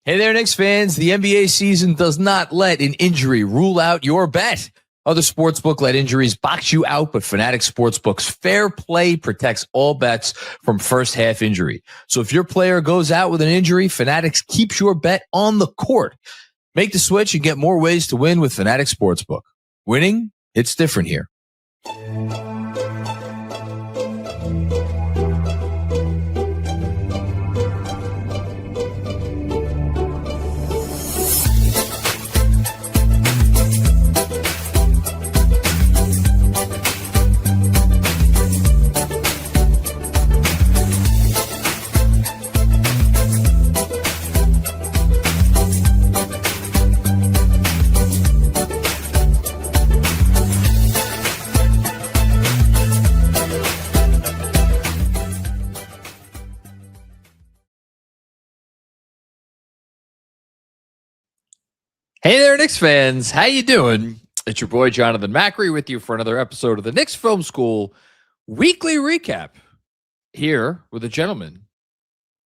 Hey there, Knicks fans. The NBA season does not let an injury rule out your bet. Other sportsbook let injuries box you out, but Fanatics Sportsbook's fair play protects all bets from first half injury. So if your player goes out with an injury, Fanatics keeps your bet on the court. Make the switch and get more ways to win with Fanatics Sportsbook. Winning, it's different here. Hey there, Knicks fans. How you doing? It's your boy, Jonathan Macri, with you for another episode of the Knicks Film School Weekly Recap, here with a gentleman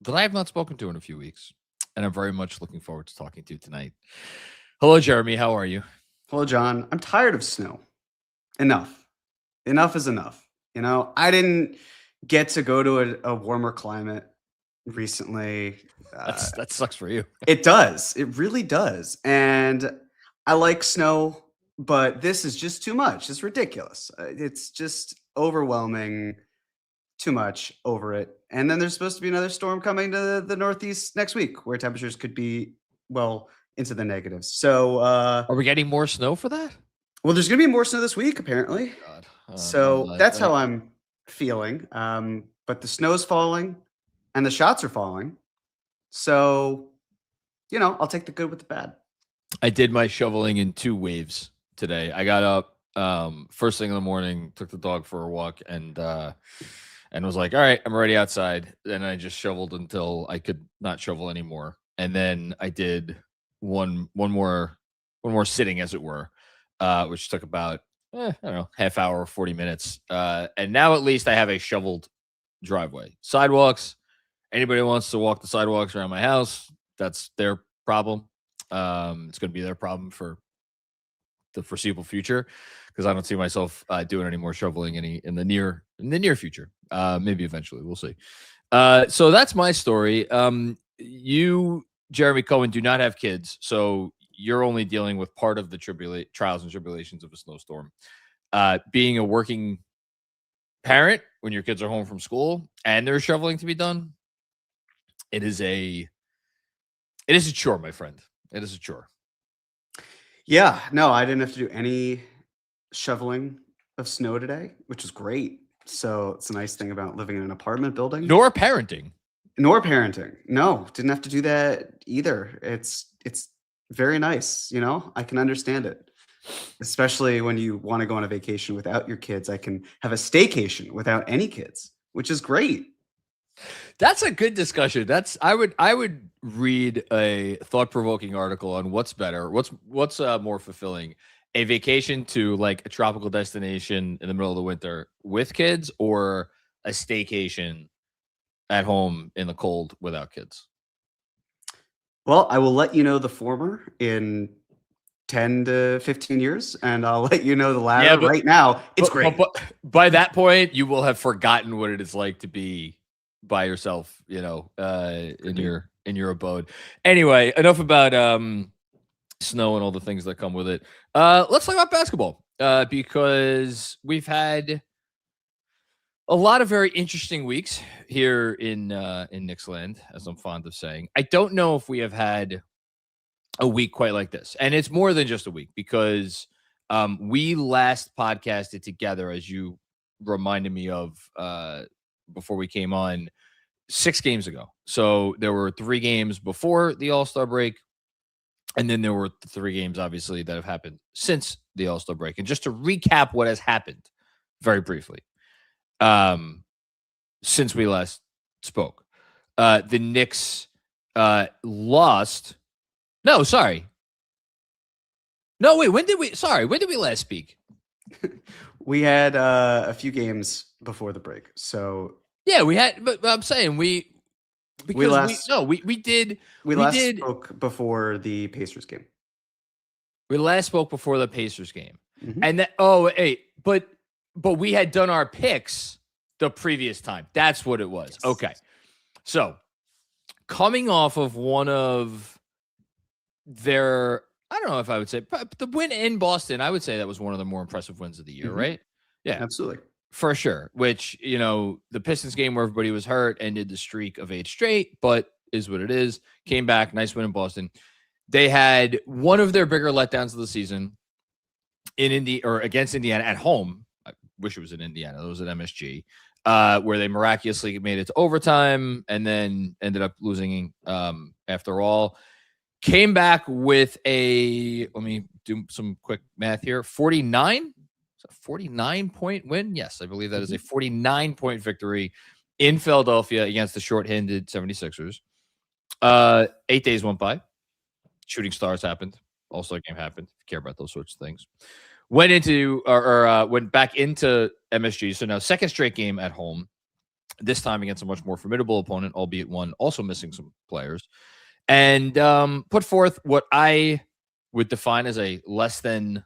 that I have not spoken to in a few weeks, and I'm very much looking forward to talking to tonight. Hello, Jeremy. How are you? Hello, John. I'm tired of snow. Enough. Enough is enough. You know, I didn't get to go to a warmer climate recently. That sucks for you. It does. It really does. And I like snow, but this is just too much. It's ridiculous. It's just overwhelming. Too much over it. And then there's supposed to be another storm coming to the Northeast next week where temperatures could be, well, into the negatives. So are we getting more snow for that? Well, there's going to be more snow this week, apparently. So that's how I'm feeling. But the snow's falling and the shots are falling. So, you know, I'll take the good with the bad. I did my shoveling in 2 waves today. I got up first thing in the morning, took the dog for a walk, and was like, all right, I'm already outside. Then I just shoveled until I could not shovel anymore. And then I did one more sitting, as it were, which took about, I don't know, half hour, 40 minutes. And now at least I have a shoveled driveway. Sidewalks, anybody who wants to walk the sidewalks around my house, that's their problem. It's going to be their problem for the foreseeable future, because I don't see myself doing any more shoveling in the near future. Maybe eventually, we'll see. So that's my story. You, Jeremy Cohen, do not have kids, so you're only dealing with part of the trials and tribulations of a snowstorm. Being a working parent when your kids are home from school and there's shoveling to be done, it is a chore, my friend. It is a chore. Yeah, no, I didn't have to do any shoveling of snow today, which is great. So it's a nice thing about living in an apartment building. Nor parenting. No, didn't have to do that either. It's very nice. You know, I can understand it, especially when you want to go on a vacation without your kids. I can have a staycation without any kids, which is great. That's a good discussion. I would read a thought-provoking article on what's better, what's more fulfilling, a vacation to like a tropical destination in the middle of the winter with kids, or a staycation at home in the cold without kids. Well, I will let you know the former in 10 to 15 years, and I'll let you know the latter. Yeah, right now, it's great. But by that point, you will have forgotten what it is like to be by yourself, you know, in your abode. Anyway, enough about snow and all the things that come with it. Let's talk about basketball, because we've had a lot of very interesting weeks here in Knicks land, as I'm fond of saying. I don't know if we have had a week quite like this, and it's more than just a week, because we last podcasted together, as you reminded me of before we came on, 6 games ago. So there were 3 games before the All-Star break, and then there were 3 games, obviously, that have happened since the All-Star break. And just to recap what has happened very briefly since we last spoke, the Knicks lost. No, sorry. No, wait, when did we last speak? We had a few games before the break. So yeah, we had, but I'm saying Because we did spoke before the Pacers game. We last spoke before the Pacers game. Mhm. And but we had done our picks the previous time. That's what it was. Yes. Okay. So coming off of one of their, I don't know if I would say, but the win in Boston, I would say that was one of the more impressive wins of the year, right? Yeah. Absolutely. For sure. Which, the Pistons game where everybody was hurt ended the streak of 8 straight, but is what it is. Came back, nice win in Boston. They had one of their bigger letdowns of the season against Indiana at home. I wish it was in Indiana. It was at MSG, where they miraculously made it to overtime and then ended up losing after all. Came back with let me do some quick math here, 49-point win. Yes, I believe that is a 49-point victory in Philadelphia against the shorthanded 76ers. 8 days went by. Shooting stars happened. All-Star game happened. If you care about those sorts of things. Went back into MSG. So now second straight game at home. This time against a much more formidable opponent, albeit one also missing some players. And put forth what I would define as a less than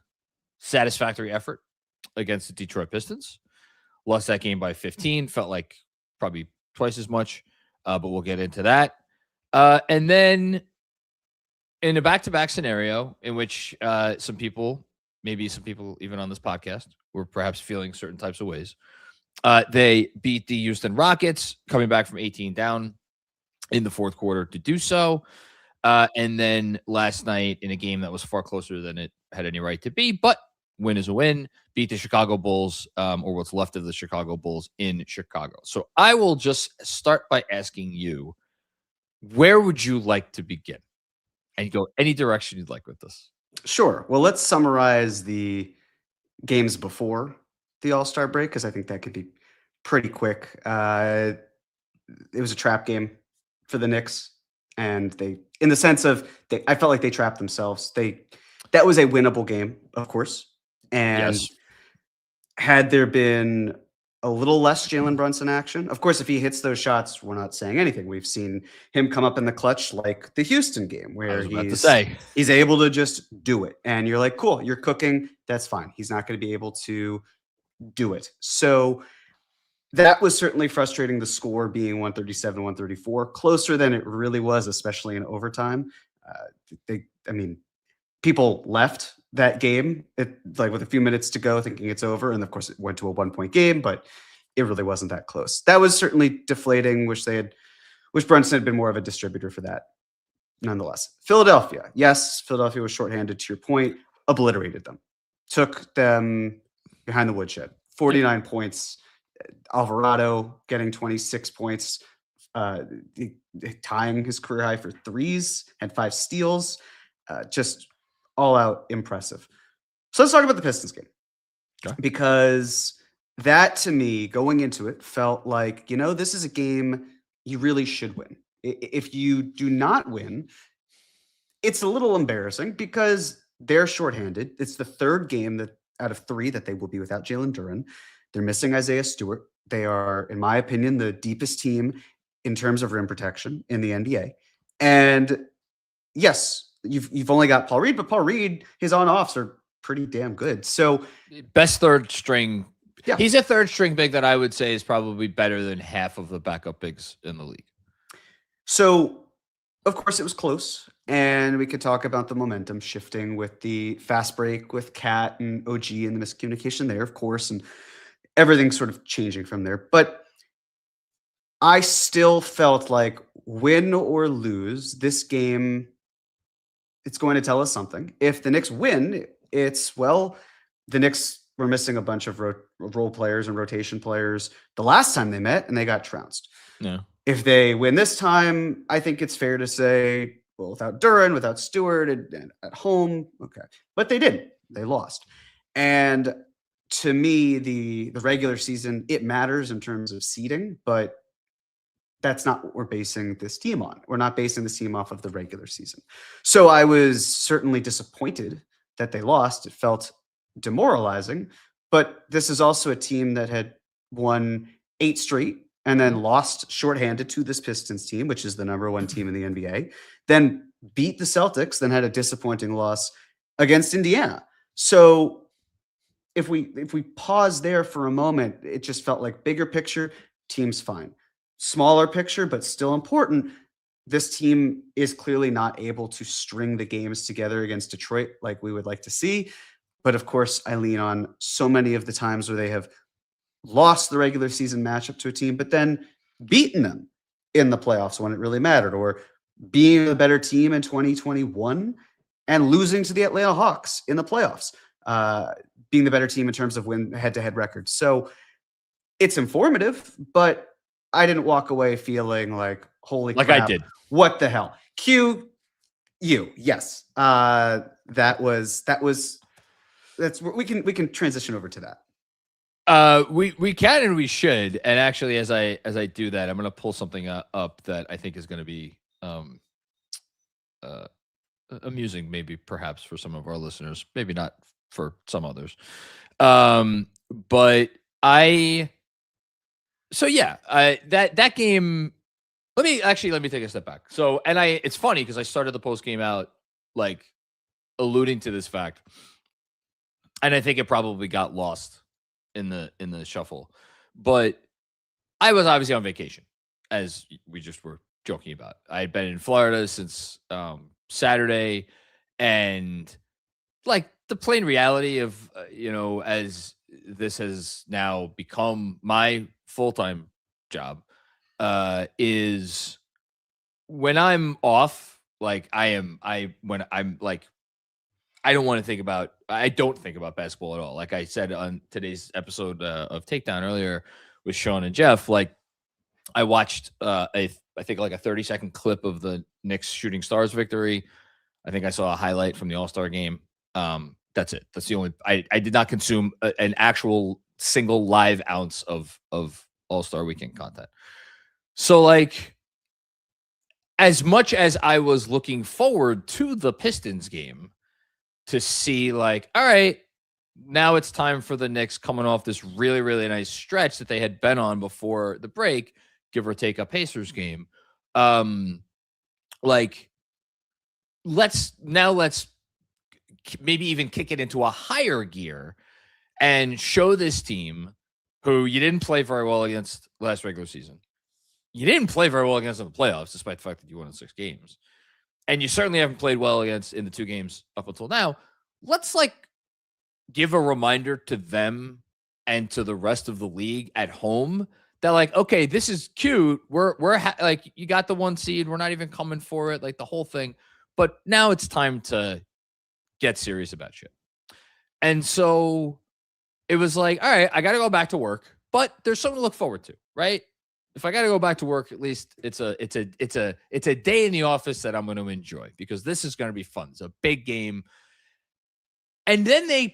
satisfactory effort against the Detroit Pistons. Lost that game by 15. Felt like probably twice as much, but we'll get into that. And then in a back-to-back scenario in which some people even on this podcast were perhaps feeling certain types of ways, they beat the Houston Rockets, coming back from 18 down in the fourth quarter to do so. And then last night in a game that was far closer than it had any right to be, but win is a win, beat the Chicago Bulls, or what's left of the Chicago Bulls in Chicago. So I will just start by asking you, where would you like to begin? And go any direction you'd like with this. Sure. Well, let's summarize the games before the All-Star break, because I think that could be pretty quick. It was a trap game for the Knicks, and in the sense of, I felt like they trapped themselves. That was a winnable game, of course. And yes, had there been a little less Jalen Brunson action, of course, if he hits those shots, we're not saying anything. We've seen him come up in the clutch like the Houston game, where he's able to just do it. And you're like, cool, you're cooking. That's fine. He's not going to be able to do it. So that was certainly frustrating, the score being 137-134, closer than it really was, especially in overtime. People left that game with a few minutes to go thinking it's over. And of course it went to a 1-point game, but it really wasn't that close. That was certainly deflating. Wish Brunson had been more of a distributor for that. Nonetheless, Philadelphia. Yes, Philadelphia was shorthanded, to your point, obliterated them. Took them behind the woodshed. 49 points. Alvarado getting 26 points, tying his career high for threes, had 5 steals. Just all out impressive. So let's talk about the Pistons game. Okay. Because that, to me, going into it, felt like, this is a game you really should win. If you do not win, it's a little embarrassing because they're shorthanded. It's the third game out of 3 that they will be without Jalen Duren. They're missing Isaiah Stewart. They are, in my opinion, the deepest team in terms of rim protection in the NBA. And yes, you've only got Paul Reed, but Paul Reed, his on-offs are pretty damn good. So best third string. Yeah. He's a third string big that I would say is probably better than half of the backup bigs in the league. So, of course, it was close. And we could talk about the momentum shifting with the fast break with Cat and OG and the miscommunication there, of course, and everything sort of changing from there. But I still felt like, win or lose, this game, it's going to tell us something. If the Knicks win, the Knicks were missing a bunch of role players and rotation players the last time they met, and they got trounced. Yeah. If they win this time, I think it's fair to say, well, without Duren, without Stewart, and at home, okay. But they didn't. They lost. And to me, the regular season, it matters in terms of seeding, but that's not what we're basing this team on. We're not basing this team off of the regular season. So I was certainly disappointed that they lost. It felt demoralizing, but this is also a team that had won 8 straight and then lost shorthanded to this Pistons team, which is the number one team in the NBA, then beat the Celtics, then had a disappointing loss against Indiana. So if we pause there for a moment, it just felt like bigger picture, team's fine. Smaller picture, but still important. This team is clearly not able to string the games together against Detroit like we would like to see. But of course, I lean on so many of the times where they have lost the regular season matchup to a team, but then beaten them in the playoffs when it really mattered, or being the better team in 2021 and losing to the Atlanta Hawks in the playoffs, being the better team in terms of win head-to-head records. So it's informative, but I didn't walk away feeling like, holy crap, I did. What the hell? Q, you, yes. That's we can transition over to that. We can and we should. And actually, as I do that, I'm going to pull something up that I think is going to be amusing, maybe perhaps for some of our listeners, maybe not for some others. But that game. Let me take a step back. So, and it's funny because I started the post game out like alluding to this fact, and I think it probably got lost in the shuffle. But I was obviously on vacation, as we just were joking about. I had been in Florida since Saturday, and like the plain reality of as this has now become my full-time job, is when I'm off, like I don't think about basketball at all. Like I said on today's episode of Takedown earlier with Sean and Jeff, like I watched I think like a 30-second clip of the Knicks Shooting Stars victory. I think I saw a highlight from the All-Star game. That's it. That's the only, I did not consume an actual single live ounce of All-Star weekend content. So like, as much as I was looking forward to the Pistons game to see like, all right, now it's time for the Knicks coming off this really, really nice stretch that they had been on before the break, give or take a Pacers game. Like, let's maybe even kick it into a higher gear and show this team, who you didn't play very well against last regular season. You didn't play very well against in the playoffs, despite the fact that you won in 6 games. And you certainly haven't played well against in the 2 games up until now. Let's like give a reminder to them and to the rest of the league at home that like, okay, this is cute. We're like, you got the 1 seed. We're not even coming for it. Like the whole thing. But now it's time to get serious about shit. And so it was like, all right, I got to go back to work, but there's something to look forward to, right? If I got to go back to work, at least it's a day in the office that I'm going to enjoy, because this is going to be fun. It's a big game. And then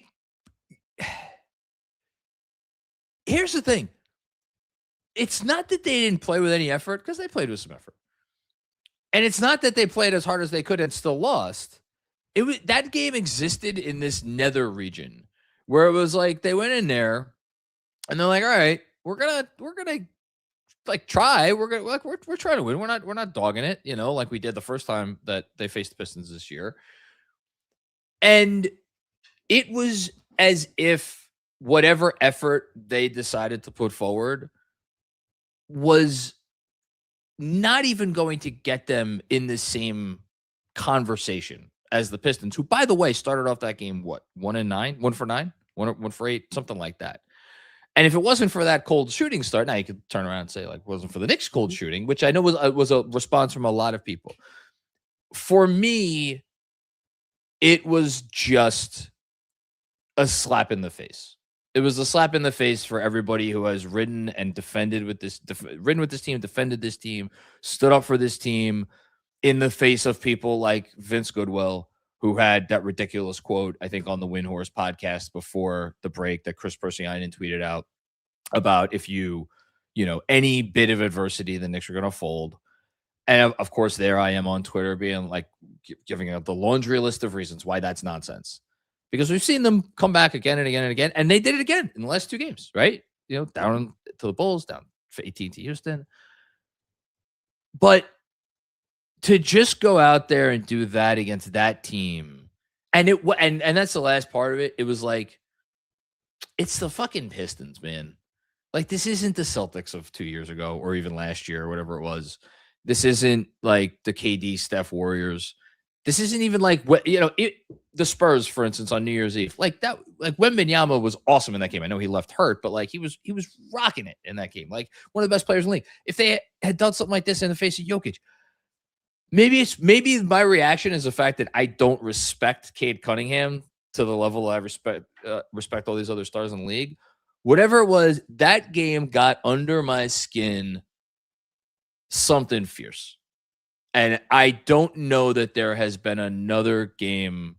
here's the thing. It's not that they didn't play with any effort, because they played with some effort. And it's not that they played as hard as they could and still lost. That game existed in this nether region where it was like they went in there and they're like, all right, we're gonna like try. We're trying to win. We're not dogging it, like we did the first time that they faced the Pistons this year. And it was as if whatever effort they decided to put forward was not even going to get them in the same conversation as the Pistons, who, by the way, started off that game, 1-9, 1 for 9, 1 for 8, something like that. And if it wasn't for that cold shooting start, now you could turn around and say, like, it wasn't for the Knicks cold shooting, which I know was a response from a lot of people. For me, it was just a slap in the face. It was a slap in the face for everybody who has ridden and defended with this team, defended this team, stood up for this team in the face of people like Vince Goodwill, who had that ridiculous quote, I think, on the Win Horse podcast before the break that Chris Persianen tweeted out about if any bit of adversity, the Knicks are going to fold. And of course, there I am on Twitter being like, giving out the laundry list of reasons why that's nonsense. Because we've seen them come back again and again and again. And they did it again in the last 2 games, right? Down to the Bulls, down for AT&T Houston. But to just go out there and do that against that team, and that's the last part of it. It was like, it's the fucking Pistons, man. Like, this isn't the Celtics of 2 years ago or even last year or whatever it was. This isn't like the KD Steph Warriors. This isn't even like what, the Spurs, for instance, on New Year's Eve. Like that, like Wembanyama was awesome in that game. I know he left hurt, but like he was rocking it in that game. Like one of the best players in the league. If they had done something like this in the face of Jokic, maybe my reaction is the fact that I don't respect Cade Cunningham to the level I respect all these other stars in the league. Whatever it was, that game got under my skin something fierce. And I don't know that there has been another game,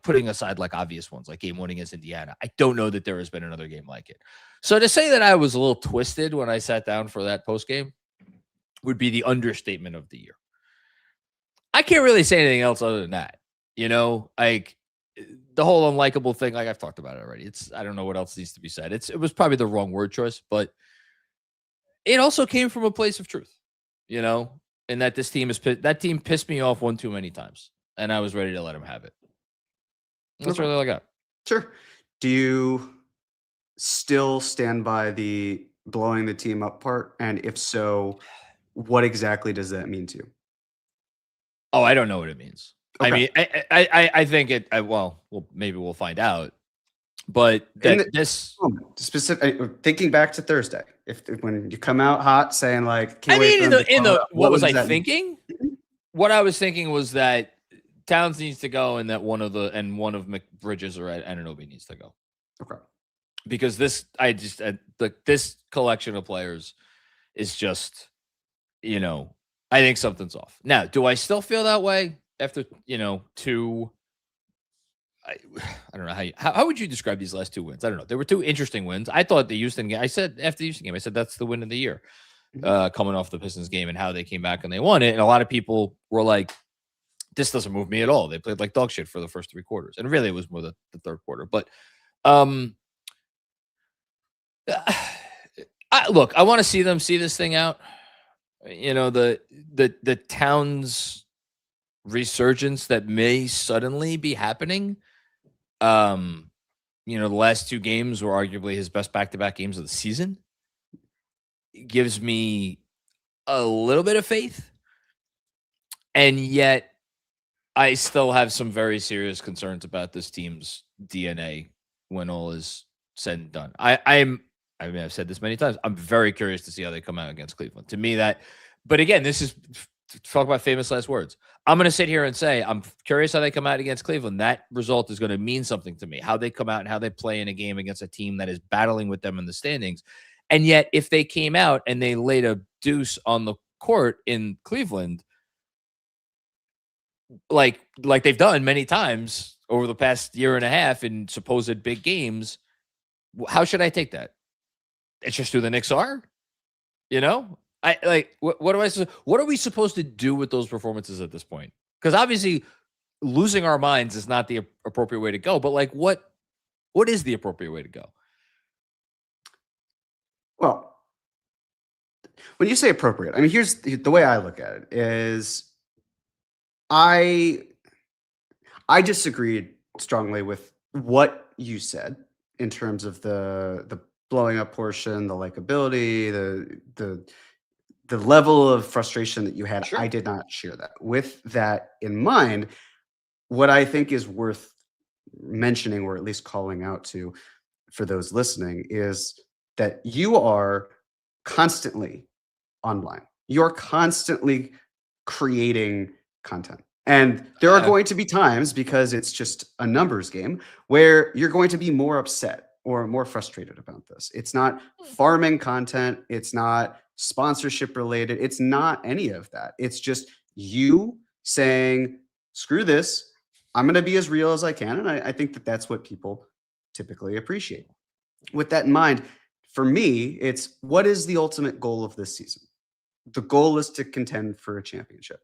putting aside like obvious ones, like game 1 against Indiana. I don't know that there has been another game like it. So to say that I was a little twisted when I sat down for that post game would be the understatement of the year. I can't really say anything else other than that. Like the whole unlikable thing, like I've talked about it already. I don't know what else needs to be said. It was probably the wrong word choice, but it also came from a place of truth, and that that team pissed me off one too many times, and I was ready to let him have it. That's really all I got. Sure. Do you still stand by the blowing the team up part? And if so, what exactly does that mean to you? Oh, I don't know what it means. Okay. I mean, I think it. Well, maybe we'll find out. But specific, thinking back to Thursday, when you come out hot saying like, what was I thinking? What I was thinking was that Towns needs to go, and that one of Bridges or Anunoby needs to go. Okay. Because this collection of players is just, I think something's off. Now, do I still feel that way after, two? I don't know how would you describe these last 2 wins? I don't know. There were 2 interesting wins. I thought the Houston game, after the Houston game, I said that's the win of the year, coming off the Pistons game and how they came back and they won it. And a lot of people were like, this doesn't move me at all. They played like dog shit for the first 3 quarters. And really it was more the third quarter. But look, I want to see them see this thing out. The Towns resurgence that may suddenly be happening. The last 2 games were arguably his best back-to-back games of the season. It gives me a little bit of faith. And yet I still have some very serious concerns about this team's DNA when all is said and done. I've said this many times. I'm very curious to see how they come out against Cleveland. To me, but again, this is talk about famous last words. I'm going to sit here and say, I'm curious how they come out against Cleveland. That result is going to mean something to me, how they come out and how they play in a game against a team that is battling with them in the standings. And yet if they came out and they laid a deuce on the court in Cleveland, like they've done many times over the past year and a half in supposed big games, how should I take that? It's just who the Knicks are, I like what are we supposed to do with those performances at this point? Because obviously losing our minds is not the appropriate way to go, but like what is the appropriate way to go? Well, when you say appropriate, I mean, here's the way I look at it is I disagreed strongly with what you said in terms of the blowing up portion, the likability, the level of frustration that you had. Sure. I did not share that. With that in mind, what I think is worth mentioning, or at least calling out to for those listening, is that you are constantly online. You're constantly creating content. And there are going to be times, because it's just a numbers game, where you're going to be more upset or more frustrated about this. It's not farming content. It's not sponsorship related. It's not any of that. It's just you saying, screw this. I'm going to be as real as I can. And I think that that's what people typically appreciate. With that in mind, for me, it's what is the ultimate goal of this season? The goal is to contend for a championship.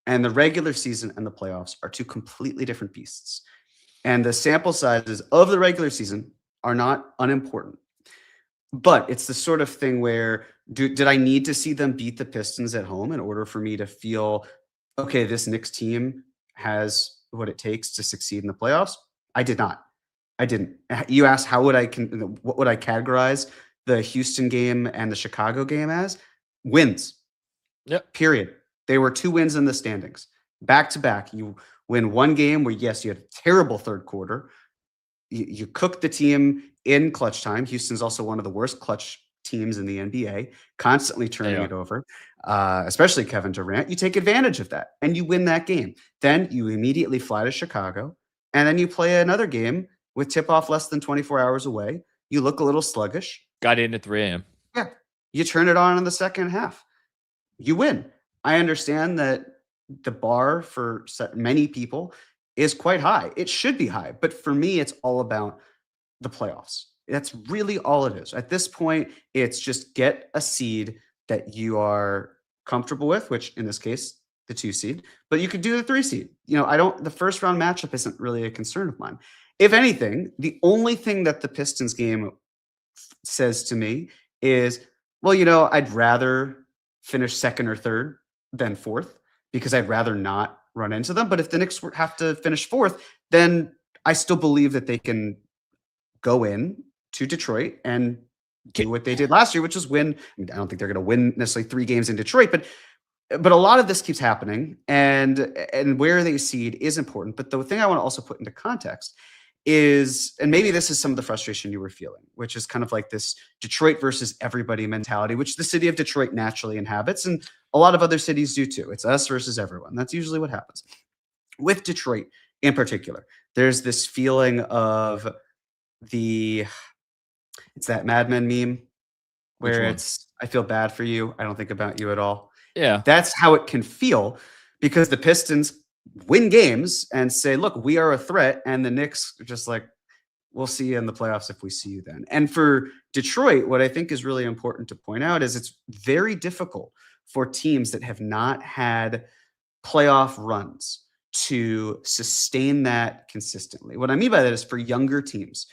And the regular season and the playoffs are 2 completely different beasts. And the sample sizes of the regular season are not unimportant. But it's the sort of thing where did I need to see them beat the Pistons at home in order for me to feel, okay, this Knicks team has what it takes to succeed in the playoffs? I did not. I didn't. You asked what would I categorize the Houston game and the Chicago game as? Wins. Yep. Period. They were 2 wins in the standings. Back to back. You win one game where, yes, you had a terrible third quarter. You cooked the team in clutch time. Houston's also one of the worst clutch teams in the NBA, constantly turning it over, especially Kevin Durant. You take advantage of that and you win that game. Then you immediately fly to Chicago and then you play another game with tip-off less than 24 hours away. You look a little sluggish. Got in at 3 a.m. Yeah. You turn it on in the second half. You win. I understand that the bar for many people is quite high. It should be high. But for me, it's all about the playoffs. That's really all it is. At this point, it's just get a seed that you are comfortable with, which in this case, the 2 seed, but you could do the 3 seed. The first round matchup isn't really a concern of mine. If anything, the only thing that the Pistons game says to me is, well, I'd rather finish second or third than fourth because I'd rather not run into them. But if the Knicks have to finish fourth, then I still believe that they can go in to Detroit and do what they did last year, which is win. I don't think they're going to win necessarily 3 games in Detroit, but a lot of this keeps happening, and where they seed is important. But the thing I want to also put into context is, and maybe this is some of the frustration you were feeling, which is kind of like this Detroit versus everybody mentality, which the city of Detroit naturally inhabits, and a lot of other cities do too. It's us versus everyone. That's usually what happens. With Detroit in particular, there's this feeling of it's that Mad Men meme where it's, I feel bad for you. I don't think about you at all. Yeah. That's how it can feel because the Pistons win games and say, look, we are a threat. And the Knicks are just like, we'll see you in the playoffs if we see you then. And for Detroit, what I think is really important to point out is it's very difficult for teams that have not had playoff runs to sustain that consistently. What I mean by that is for younger teams.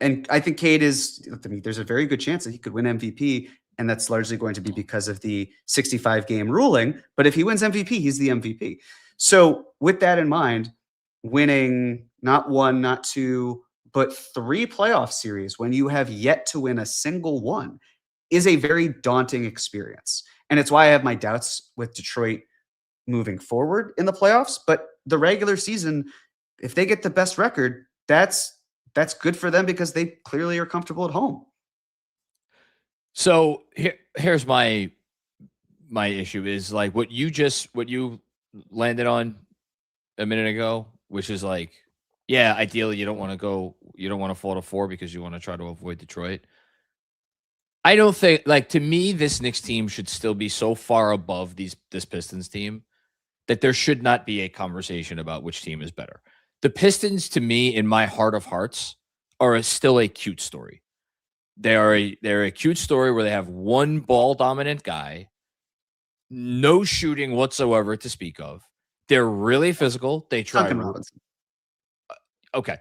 And I think there's a very good chance that he could win MVP, and that's largely going to be because of the 65-game ruling. But if he wins MVP, he's the MVP. So with that in mind, winning not 1, not 2, but 3 playoff series when you have yet to win a single one is a very daunting experience. And it's why I have my doubts with Detroit moving forward in the playoffs. But the regular season, if they get the best record, that's good for them because they clearly are comfortable at home. So here's my issue is like what you landed on a minute ago, which is like, yeah, ideally you don't want to fall to 4 because you want to try to avoid Detroit. I don't think, like, to me, this Knicks team should still be so far above this Pistons team that there should not be a conversation about which team is better. The Pistons, to me, in my heart of hearts, are still a cute story. They're a cute story where they have one ball dominant guy, no shooting whatsoever to speak of. They're really physical. They try. Duncan Robinson. Okay.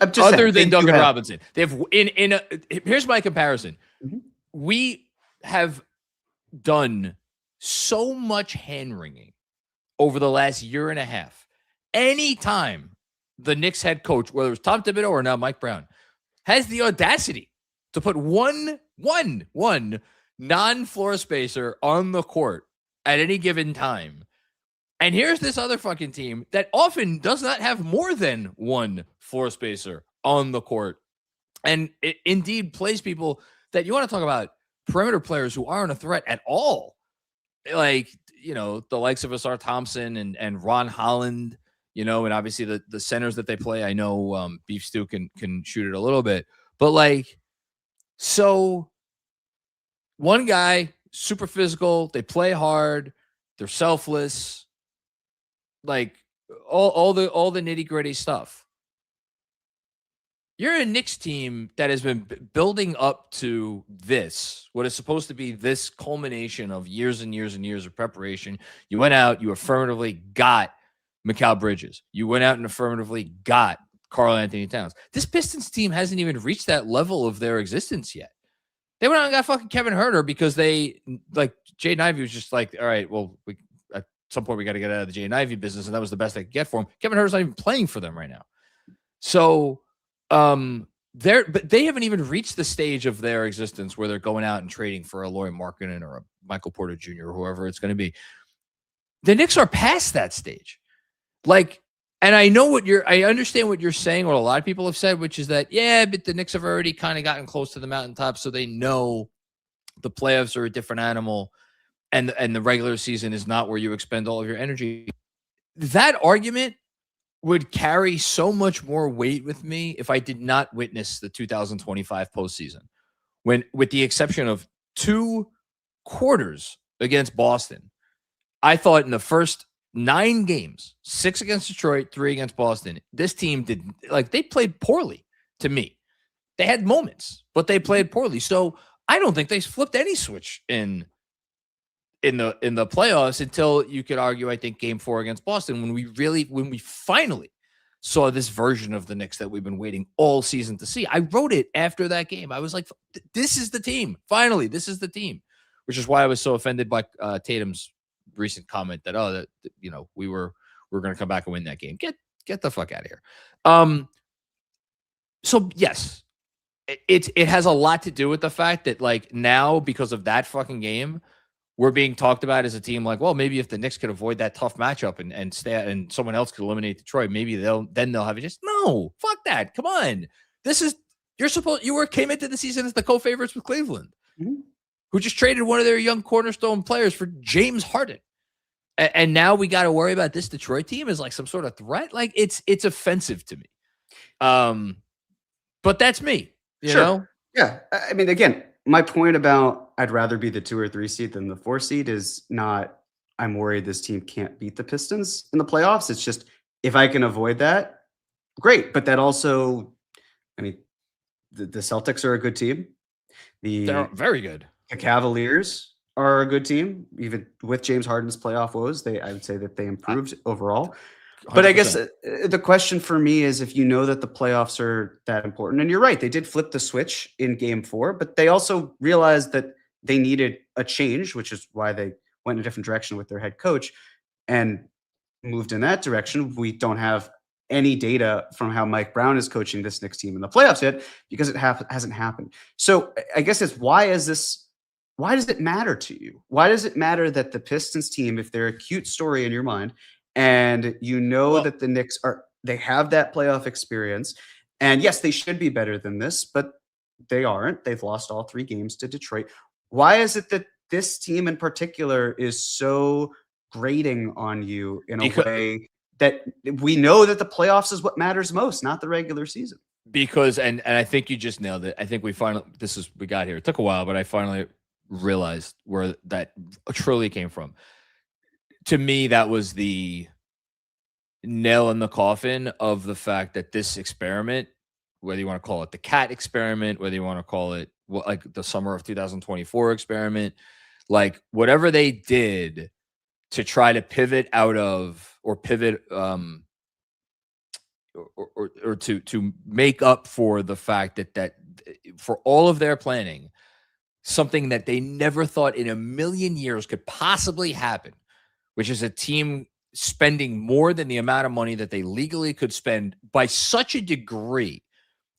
Other than Duncan Robinson, they have here's my comparison. Mm-hmm. We have done so much hand wringing over the last year and a half. Anytime the Knicks head coach, whether it's Tom Thibodeau or now Mike Brown, has the audacity to put one non-floor spacer on the court at any given time. And here's this other fucking team that often does not have more than one floor spacer on the court. And it indeed plays people that you want to talk about perimeter players who aren't a threat at all. Like, the likes of Asar Thompson and Ron Holland, and obviously the centers that they play. I know Beef Stew can shoot it a little bit, but like, so one guy, super physical, they play hard, they're selfless, like all the nitty gritty stuff. You're a Knicks team that has been building up to this, what is supposed to be this culmination of years and years and years of preparation. You went out, you affirmatively got Mikal Bridges. You went out and affirmatively got Karl Anthony Towns. This Pistons team hasn't even reached that level of their existence yet. They went out and got fucking Kevin Huerter because they like Jaden Ivey was just like, all right, well, at some point we got to get out of the Jaden Ivey business, and that was the best they could get for him. Kevin Huerter's not even playing for them right now, so but they haven't even reached the stage of their existence where they're going out and trading for a Lauri Markkanen or a Michael Porter Jr. or whoever it's going to be. The Knicks are past that stage, like. And I understand what you're saying, what a lot of people have said, which is that, yeah, but the Knicks have already kind of gotten close to the mountaintop, so they know the playoffs are a different animal and the regular season is not where you expend all of your energy. That argument would carry so much more weight with me if I did not witness the 2025 postseason, when, with the exception of 2 quarters against Boston, I thought in the first 9 games, 6 against Detroit, 3 against Boston, this team they played poorly to me. They had moments, but they played poorly. So I don't think they flipped any switch in the playoffs until you could argue, I think, game 4 against Boston, when we finally saw this version of the Knicks that we've been waiting all season to see. I wrote it after that game. I was like, this is the team. Finally, this is the team, which is why I was so offended by Tatum's recent comment that we were going to come back and win that game. Get the fuck out of here. So yes, it has a lot to do with the fact that, like, now because of that fucking game, we're being talked about as a team like, well, maybe if the Knicks could avoid that tough matchup and stay and someone else could eliminate Detroit, maybe they'll have it. Just no, fuck that. Come on, you came into the season as the co-favorites with Cleveland. Mm-hmm. Who just traded one of their young cornerstone players for James Harden. And now we got to worry about this Detroit team as like some sort of threat. Like it's offensive to me. But that's me, you know? Yeah. I mean, again, my point about I'd rather be the 2 or 3 seed than the 4 seed is not, I'm worried this team can't beat the Pistons in the playoffs. It's just, if I can avoid that, great. But that also, I mean, the Celtics are a good team. They're very good. The Cavaliers are a good team, even with James Harden's playoff woes. I would say that they improved overall. 100%. But I guess the question for me is, if you know that the playoffs are that important, and you're right, they did flip the switch in game 4, but they also realized that they needed a change, which is why they went in a different direction with their head coach and moved in that direction. We don't have any data from how Mike Brown is coaching this Knicks team in the playoffs yet, because it hasn't happened. So I guess it's, why does it matter to you? Why does it matter that the Pistons team, if they're a cute story in your mind, and that the Knicks they have that playoff experience, and yes, they should be better than this, but they aren't. They've lost all 3 games to Detroit. Why is it that this team in particular is so grating on you in a way that we know that the playoffs is what matters most, not the regular season? Because, and I think you just nailed it. I think we got here. It took a while, but I finally realized where that truly came from. To me, that was the nail in the coffin of the fact that this experiment, whether you want to call it the cat experiment, whether you want to call it like the summer of 2024 experiment, like whatever they did to try to pivot out of, or pivot or to make up for the fact that for all of their planning, something that they never thought in a million years could possibly happen, which is a team spending more than the amount of money that they legally could spend by such a degree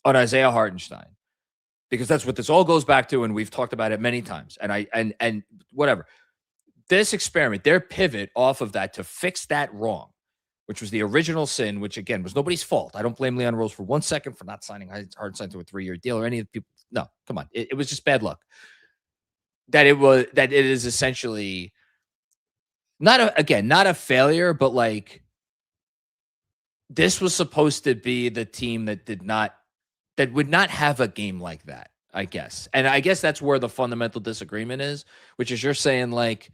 on Isaiah Hartenstein, because that's what this all goes back to, and we've talked about it many times. And whatever. This experiment, their pivot off of that to fix that wrong, which was the original sin, which again was nobody's fault. I don't blame Leon Rose for 1 second for not signing Hartenstein to a 3-year deal or any of the people. No, come on. It was just bad luck. That it is essentially not a failure, but like this was supposed to be the team that would not have a game like that, I guess. And I guess that's where the fundamental disagreement is, which is you're saying like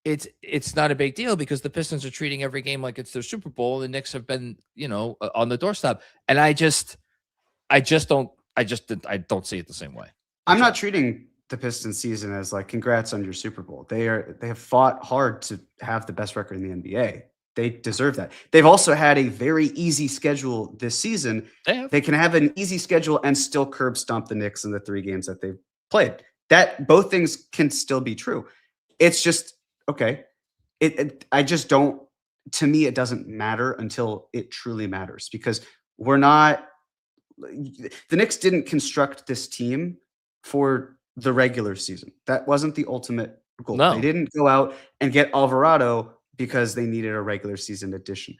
it's not a big deal because the Pistons are treating every game like it's their Super Bowl. The Knicks have been, on the doorstep. And I don't see it the same way. I'm not treating the Pistons season as like, congrats on your Super Bowl. They have fought hard to have the best record in the NBA. They deserve that. They've also had a very easy schedule this season. They can have an easy schedule and still curb stomp the Knicks in the 3 games that they've played. That both things can still be true. It's just, okay. I just don't, to me, it doesn't matter until it truly matters, because the Knicks didn't construct this team for the regular season. That wasn't the ultimate goal. No. They didn't go out and get Alvarado because they needed a regular season addition.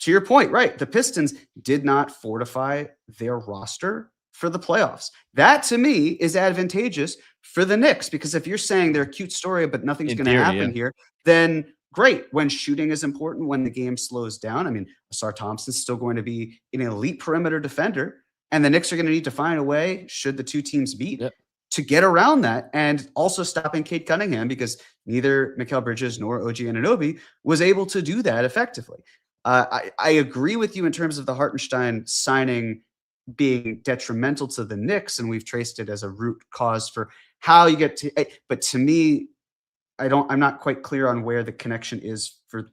To your point, right, the Pistons did not fortify their roster for the playoffs. That, to me, is advantageous for the Knicks, because if you're saying they're a cute story but nothing's going to happen here, then great. When shooting is important, when the game slows down, I mean, Asar Thompson's still going to be an elite perimeter defender, and the Knicks are going to need to find a way, should the two teams meet, to get around that, and also stopping Cade Cunningham, because neither Mikal Bridges nor OG Anunoby was able to do that effectively. I agree with you in terms of the Hartenstein signing being detrimental to the Knicks, and we've traced it as a root cause for how you get to. But to me, I'm not quite clear on where the connection is for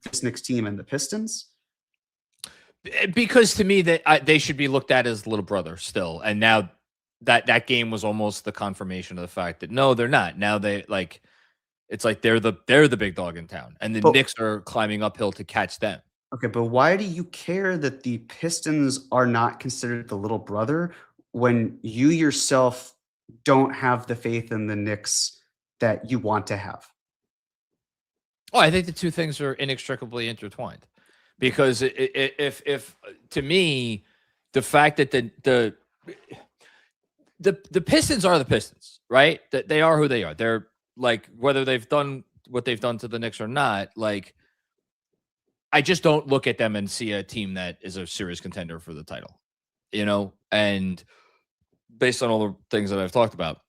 this Knicks team and the Pistons. Because to me, they should be looked at as little brother still, and now that game was almost the confirmation of the fact that no, they're not. Now it's like they're the big dog in town, and the Knicks are climbing uphill to catch them. Okay, but why do you care that the Pistons are not considered the little brother when you yourself don't have the faith in the Knicks that you want to have? Oh, I think the two things are inextricably intertwined, because if to me, the fact that the Pistons are the Pistons, right? That they are who they are. They're like, whether they've done what they've done to the Knicks or not, like, I just don't look at them and see a team that is a serious contender for the title, and based on all the things that I've talked about.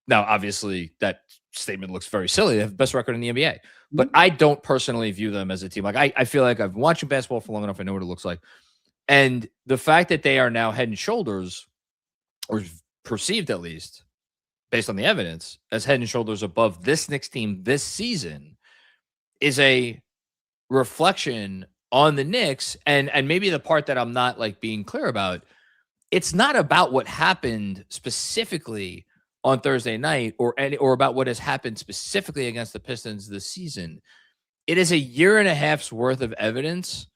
Now, obviously, that statement looks very silly. They have the best record in the NBA, but I don't personally view them as a team. Like, I feel like I've been watching basketball for long enough. I know what it looks like. And the fact that they are now head and shoulders, or perceived at least, based on the evidence, as head and shoulders above this Knicks team this season, is a reflection on the Knicks. And maybe the part that I'm not like being clear about, it's not about what happened specifically on Thursday night or about what has happened specifically against the Pistons this season. It is a year and a half's worth of evidence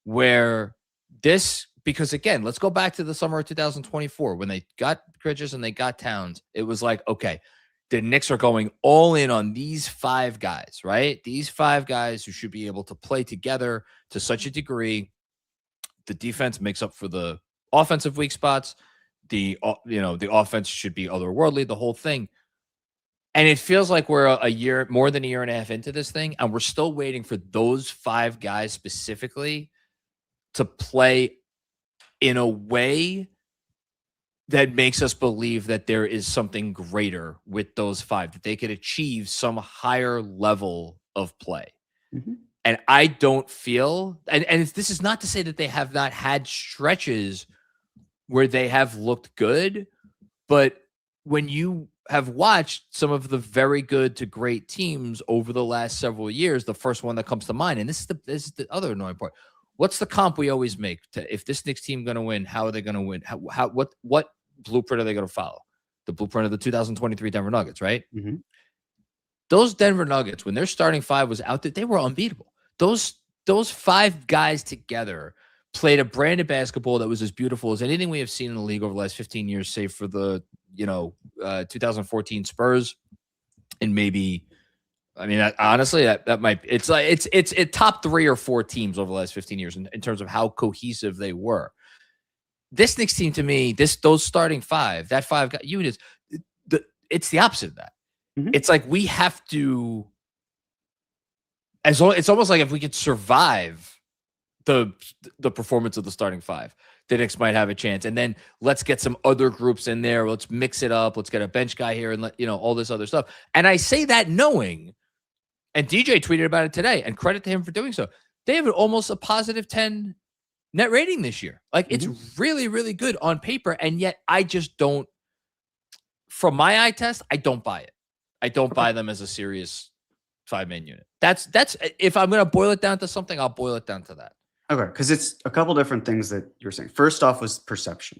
where this, because again, let's go back to the summer of 2024 when they got Bridges and they got Towns. It was like, okay, the Knicks are going all in on these five guys, right? These five guys who should be able to play together to such a degree. The defense makes up for the offensive weak spots. The offense should be otherworldly, the whole thing. And it feels like we're more than a year and a half into this thing, and we're still waiting for those five guys specifically to play in a way that makes us believe that there is something greater with those five, that they could achieve some higher level of play. Mm-hmm. And I don't feel, and this is not to say that they have not had stretches where they have looked good, but when you have watched some of the very good to great teams over the last several years, the first one that comes to mind, and this is the other annoying part. What's the comp we always make to, if this Knicks team going to win, how are they going to win? What blueprint are they going to follow? The blueprint of the 2023 Denver Nuggets, right? Mm-hmm. Those Denver Nuggets, when their starting five was out there, they were unbeatable. Those five guys together played a brand of basketball that was as beautiful as anything we have seen in the league over the last 15 years, save for the 2014 Spurs, and maybe. I mean, honestly, that might, it's top 3 or 4 teams over the last 15 years in terms of how cohesive they were. This Knicks team, to me, those starting five, that five guy units, it's the opposite of that. Mm-hmm. It's like we have to, it's almost like if we could survive the performance of the starting five, the Knicks might have a chance. And then let's get some other groups in there. Let's mix it up. Let's get a bench guy here and all this other stuff. And I say that knowing. And DJ tweeted about it today, and credit to him for doing so. They have almost a positive 10 net rating this year. Like, it's really, really good on paper, and yet I just don't, from my eye test, I don't buy it. I don't buy them as a serious 5-man unit. That's if I'm going to boil it down to something, I'll boil it down to that. Okay, because it's a couple different things that you're saying. First off was perception.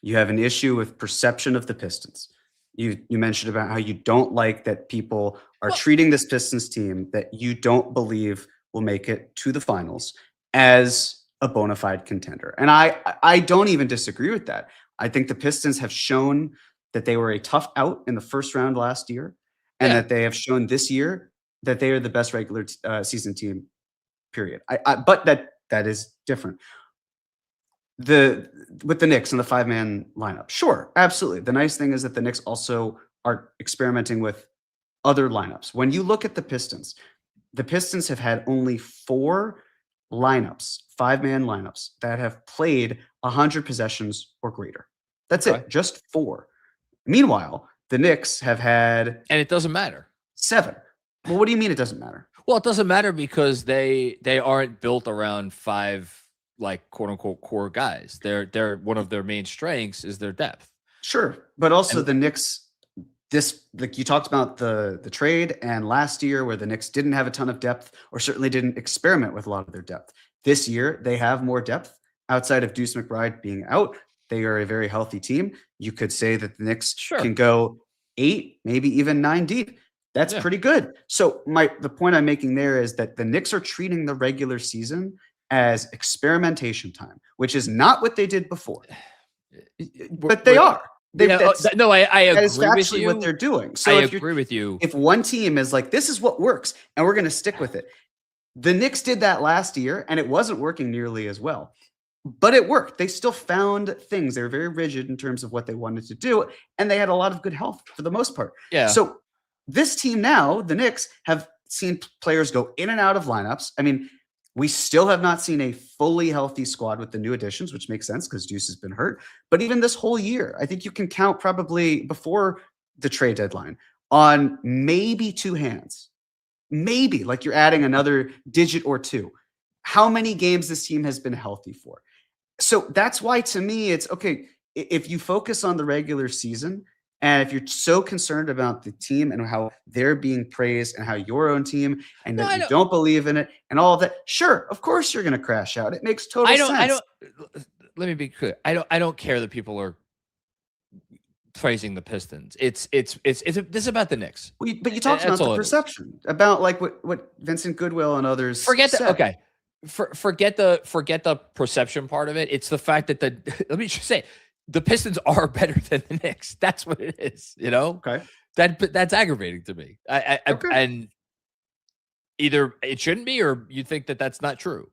You have an issue with perception of the Pistons. You mentioned about how you don't like that people are treating this Pistons team that you don't believe will make it to the finals as a bona fide contender. And I don't even disagree with that. I think the Pistons have shown that they were a tough out in the first round last year, and that they have shown this year that they are the best regular season team, period. But that is different. With the Knicks and the 5-man lineup, sure, absolutely. The nice thing is that the Knicks also are experimenting with other lineups. When you look at the Pistons have had only 4 lineups, 5-man lineups, that have played 100 possessions or greater. That's it, just 4. Meanwhile, the Knicks have had... And it doesn't matter. 7. Well, what do you mean it doesn't matter? Well, it doesn't matter because they aren't built around 5, like, quote unquote core guys. They're one of their main strengths is their depth. Sure. But also the Knicks, like you talked about the trade and last year where the Knicks didn't have a ton of depth, or certainly didn't experiment with a lot of their depth. This year, they have more depth outside of Deuce McBride being out. They are a very healthy team. You could say that the Knicks can go 8, maybe even 9 deep. That's pretty good. So the point I'm making there is that the Knicks are treating the regular season as experimentation time, which is not what they did before. But they are. I agree is with actually you. what they're doing. So I agree with you. If one team is like, this is what works, and we're going to stick with it. The Knicks did that last year, and it wasn't working nearly as well. But it worked. They still found things. They were very rigid in terms of what they wanted to do, and they had a lot of good health for the most part. Yeah. So this team now, the Knicks, have seen players go in and out of lineups. I mean, we still have not seen a fully healthy squad with the new additions, which makes sense because Deuce has been hurt. But even this whole year, I think you can count probably before the trade deadline on maybe 2 hands. Maybe, like you're adding another digit or 2. How many games this team has been healthy for? So that's why, to me, it's okay. If you focus on the regular season, and if you're so concerned about the team and how they're being praised and how your own team and that you don't believe in it and all of that, sure, of course you're going to crash out. It makes total sense. Let me be clear. I don't care that people are praising the Pistons. This is about the Knicks. But you talked about the perception, about like what Vincent Goodwill and others forget said. that. Okay. Forget the perception part of it. It's the fact that let me just say, the Pistons are better than the Knicks. That's what it is, you know? Okay. That's aggravating to me. And either it shouldn't be, or you think that that's not true,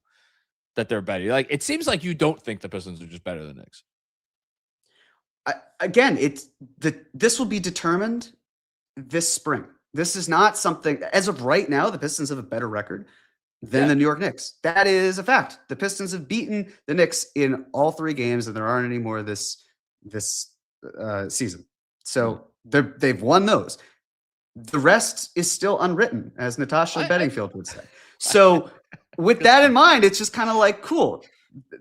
that they're better. Like, it seems like you don't think the Pistons are just better than the Knicks. Again, this will be determined this spring. This is not something, as of right now, the Pistons have a better record than the New York Knicks. That is a fact. The Pistons have beaten the Knicks in all 3 games, and there aren't any more this season. So they've won those. The rest is still unwritten, as Natasha Bedingfield would say. So with that in mind, it's just kind of like, cool.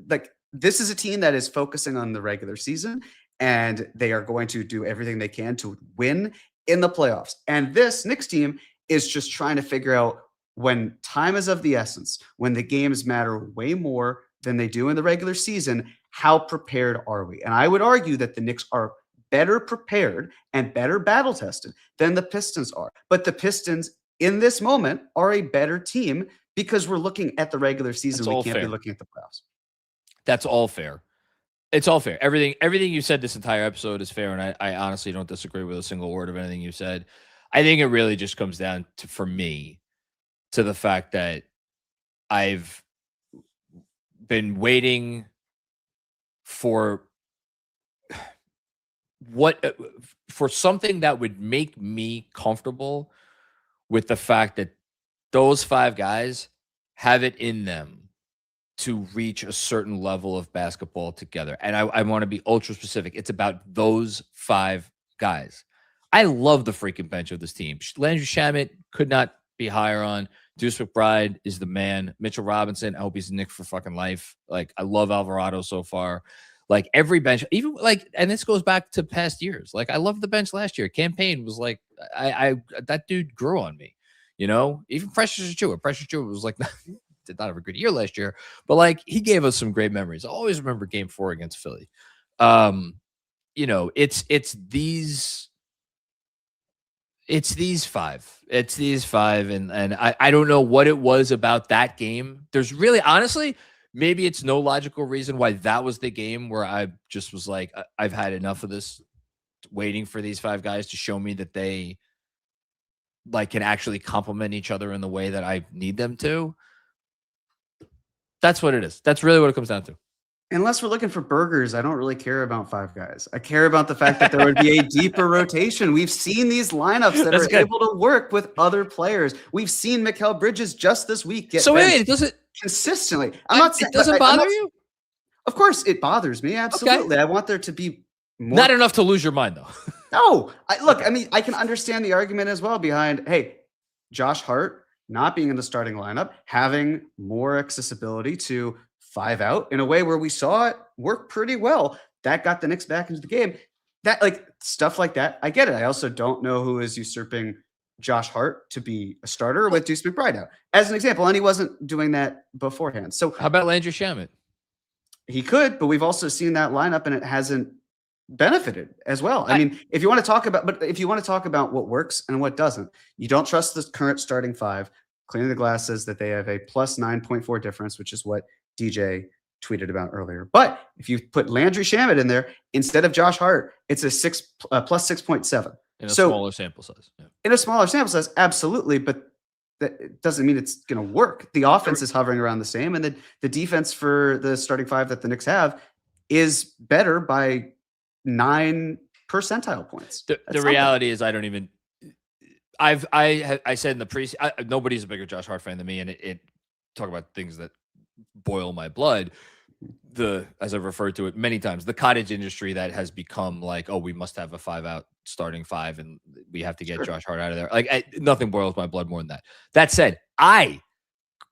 Like, this is a team that is focusing on the regular season, and they are going to do everything they can to win in the playoffs. And this Knicks team is just trying to figure out, when time is of the essence, when the games matter way more than they do in the regular season, how prepared are we? And I would argue that the Knicks are better prepared and better battle tested than the Pistons are. But the Pistons in this moment are a better team because we're looking at the regular season. We can't be looking at the playoffs. That's all fair. It's all fair. Everything you said this entire episode is fair, and I honestly don't disagree with a single word of anything you said. I think it really just comes down to, for me, to the fact that I've been waiting for something that would make me comfortable with the fact that those 5 guys have it in them to reach a certain level of basketball together. And I want to be ultra specific. It's about those 5 guys. I love the freaking bench of this team. Landry Shamet could not be higher on. Deuce McBride is the man. Mitchell Robinson, I hope he's Nick for fucking life. Like, I love Alvarado so far. Like, every bench, even like, and this goes back to past years. Like, I loved the bench last year. Campaign was like, that dude grew on me, you know. Even Precious Achiuwa was like, did not have a good year last year, but like, he gave us some great memories. I always remember Game 4 against Philly. You know, it's these It's these five. It's these five, and I don't know what it was about that game. There's really, honestly, maybe it's no logical reason why that was the game where I just was like, I've had enough of this, waiting for these five guys to show me that they like can actually complement each other in the way that I need them to. That's what it is. That's really what it comes down to. Unless we're looking for burgers, I don't really care about five guys. I care about the fact that there would be a deeper rotation. We've seen these lineups that That's are good. able to work with other players. We've seen Mikal Bridges just this week get So benched wait, it doesn't consistently. I'm not saying it doesn't bother you? Of course, it bothers me. Absolutely. I want there to be more. Not enough to lose your mind, though. No. I mean, I can understand the argument as well behind, hey, Josh Hart not being in the starting lineup, having more accessibility to 5 out in a way where we saw it work pretty well. That got the Knicks back into the game. That, like, stuff like that, I get it. I also don't know who is usurping Josh Hart to be a starter with Deuce McBride out, as an example, and he wasn't doing that beforehand. So how about Landry Shamet? He could, but we've also seen that lineup and it hasn't benefited as well. I mean, if you want to talk about what works and what doesn't, you don't trust the current starting five. Cleaning the Glass says that they have a plus 9.4 difference, which is what DJ tweeted about earlier. But if you put Landry Shamet in there instead of Josh Hart, it's a plus 6.7 in a smaller sample size. Yeah. In a smaller sample size, absolutely, but that doesn't mean it's going to work. The offense is hovering around the same, and the defense for the starting five that the Knicks have is better by 9 percentile points. The reality is, I don't even. I said in the preseason, nobody's a bigger Josh Hart fan than me, and it talk about things that boil my blood. As I've referred to it many times, the cottage industry that has become like, oh, we must have a 5 out starting five, and we have to get Josh Hart out of there. Like, nothing boils my blood more than that. That said,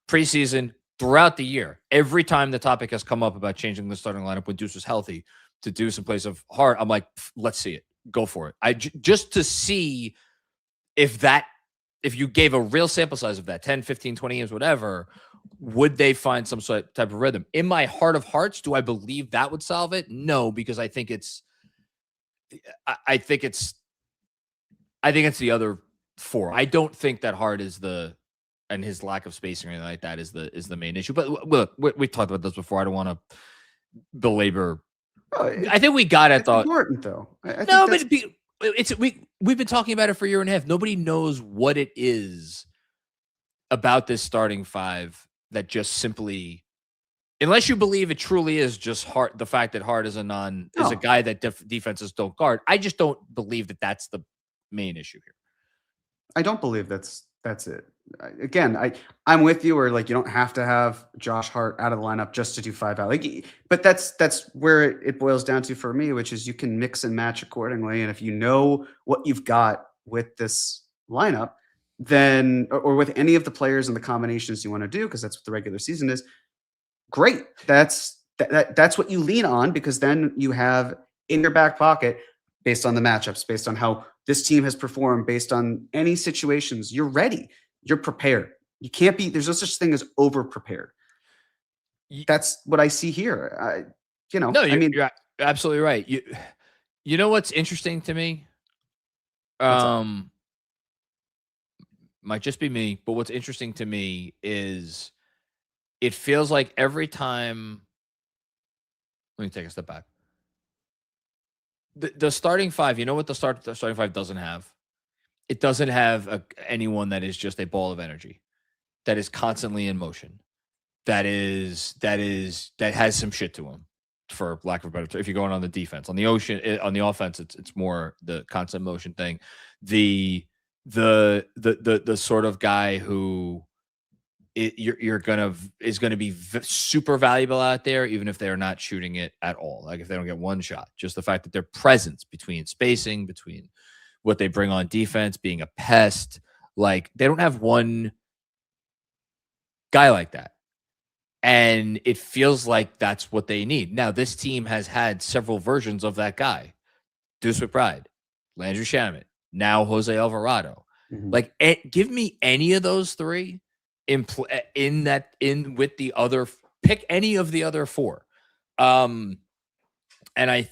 preseason throughout the year, every time the topic has come up about changing the starting lineup when Deuce was healthy to Deuce in place of Hart, I'm like, let's see it. Go for it. Just to see if you gave a real sample size of that, 10, 15, 20 games, whatever, would they find some sort of type of rhythm? In my heart of hearts, do I believe that would solve it? No, because I think it's the other four. I don't think that Hart is and his lack of spacing or anything like that is the main issue. But look, we talked about this before. I don't want to belabor. I think we got it. Thought important though. We've been talking about it for a year and a half. Nobody knows what it is about this starting five that just simply, unless you believe it truly is just Hart, the fact that Hart is is a guy that defenses don't guard. I just don't believe that that's the main issue here. I don't believe that's it. Again, I'm with you, where like you don't have to have Josh Hart out of the lineup just to do 5 out. Like, but that's where it boils down to for me, which is you can mix and match accordingly. And if you know what you've got with this lineup, then or with any of the players and the combinations you want to do, because that's what the regular season is, great. That's what you lean on, because then you have in your back pocket, based on the matchups, based on how this team has performed, based on any situations, you're ready. You're prepared. You can't be, there's no such thing as over prepared. That's what I see here. No, you're absolutely right. You know what's interesting to me? Might just be me, but what's interesting to me is it feels like every time. Let me take a step back. The starting five, you know what the starting five doesn't have? It doesn't have anyone that is just a ball of energy, that is constantly in motion, that has some shit to him, for lack of a better term. If you're going on the defense, on the offense, it's more the constant motion thing. The sort of guy who is gonna be super valuable out there, even if they're not shooting it at all. Like if they don't get one shot, just the fact that their presence between spacing, between what they bring on defense, being a pest, like they don't have one guy like that. And it feels like that's what they need. Now, this team has had several versions of that guy. Deuce McBride, Landry Shamet, now Jose Alvarado. Mm-hmm. Like, give me any of those three with the other, pick any of the other four. And I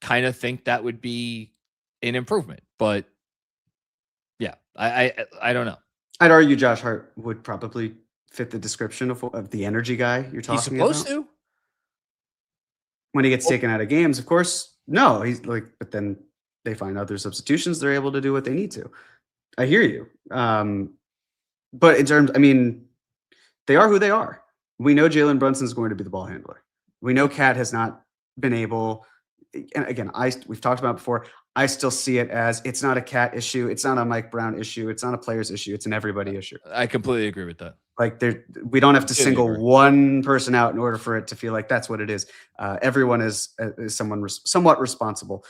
kind of think that would be an improvement, but I don't know. I'd argue Josh Hart would probably fit the description of the energy guy you're He's talking supposed about. to. When he gets taken out of games, of course, no. He's like, but then they find other substitutions. They're able to do what they need to. I hear you. But in terms, I mean, they are who they are. We know Jalen Brunson is going to be the ball handler. We know Cat has not been able. And again, we've talked about it before. I still see it as it's not a Cat issue. It's not a Mike Brown issue. It's not a player's issue. It's an everybody issue. I completely agree with that. Like we don't have to single one person out in order for it to feel like that's what it is. Everyone is someone somewhat responsible.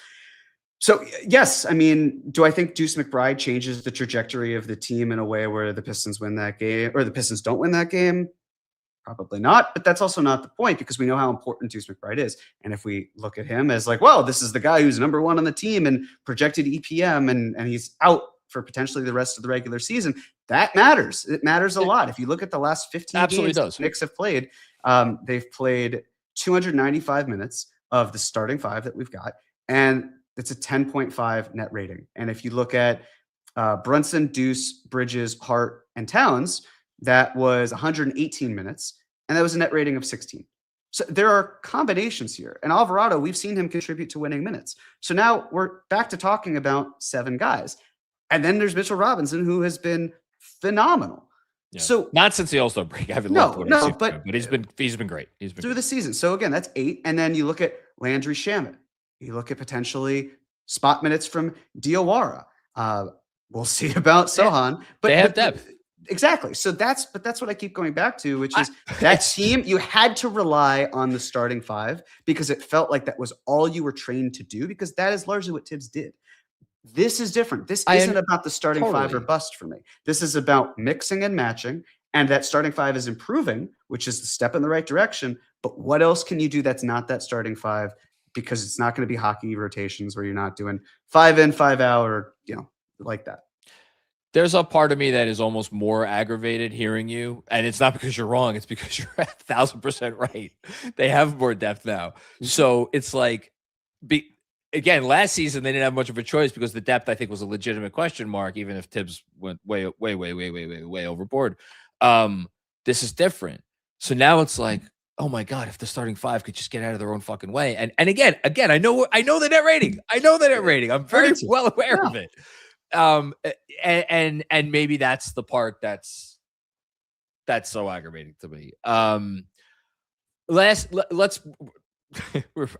So yes, I mean, do I think Deuce McBride changes the trajectory of the team in a way where the Pistons win that game or the Pistons don't win that game? Probably not, but that's also not the point because we know how important Deuce McBride is. And if we look at him as like, well, this is the guy who's number one on the team and projected EPM and he's out for potentially the rest of the regular season, that matters. It matters a lot. If you look at the last 15 games the Knicks have played, they've played 295 minutes of the starting five that we've got. And it's a 10.5 net rating. And if you look at Brunson, Deuce, Bridges, Hart, and Towns, that was 118 minutes, and that was a net rating of 16. So there are combinations here. And Alvarado, we've seen him contribute to winning minutes. So now we're back to talking about 7 guys. And then there's Mitchell Robinson, who has been phenomenal. Yeah. So not since the All-Star break. I haven't but he's been great. He's been through the season. So again, that's 8. And then you look at Landry Shamet. You look at potentially spot minutes from Diawara. We'll see about Sohan. But they have depth. Exactly. So that's what I keep going back to, which is that team, you had to rely on the starting 5 because it felt like that was all you were trained to do because that is largely what Tibbs did. This is different. This isn't about the starting 5 or bust for me. This is about mixing and matching, and that starting 5 is improving, which is the step in the right direction. But what else can you do that's not that starting 5? Because it's not going to be hockey rotations where you're not doing 5 in, 5 out, or like that. There's a part of me that is almost more aggravated hearing you, and it's not because you're wrong. It's because you're 1,000% right. They have more depth now. So it's like, again, last season, they didn't have much of a choice because the depth, I think, was a legitimate question mark, even if Tibbs went way overboard. This is different. So now it's like, oh my God, if the starting 5 could just get out of their own fucking way. And again, I know the net rating. I'm very well aware of it. And maybe that's the part that's so aggravating to me. Let's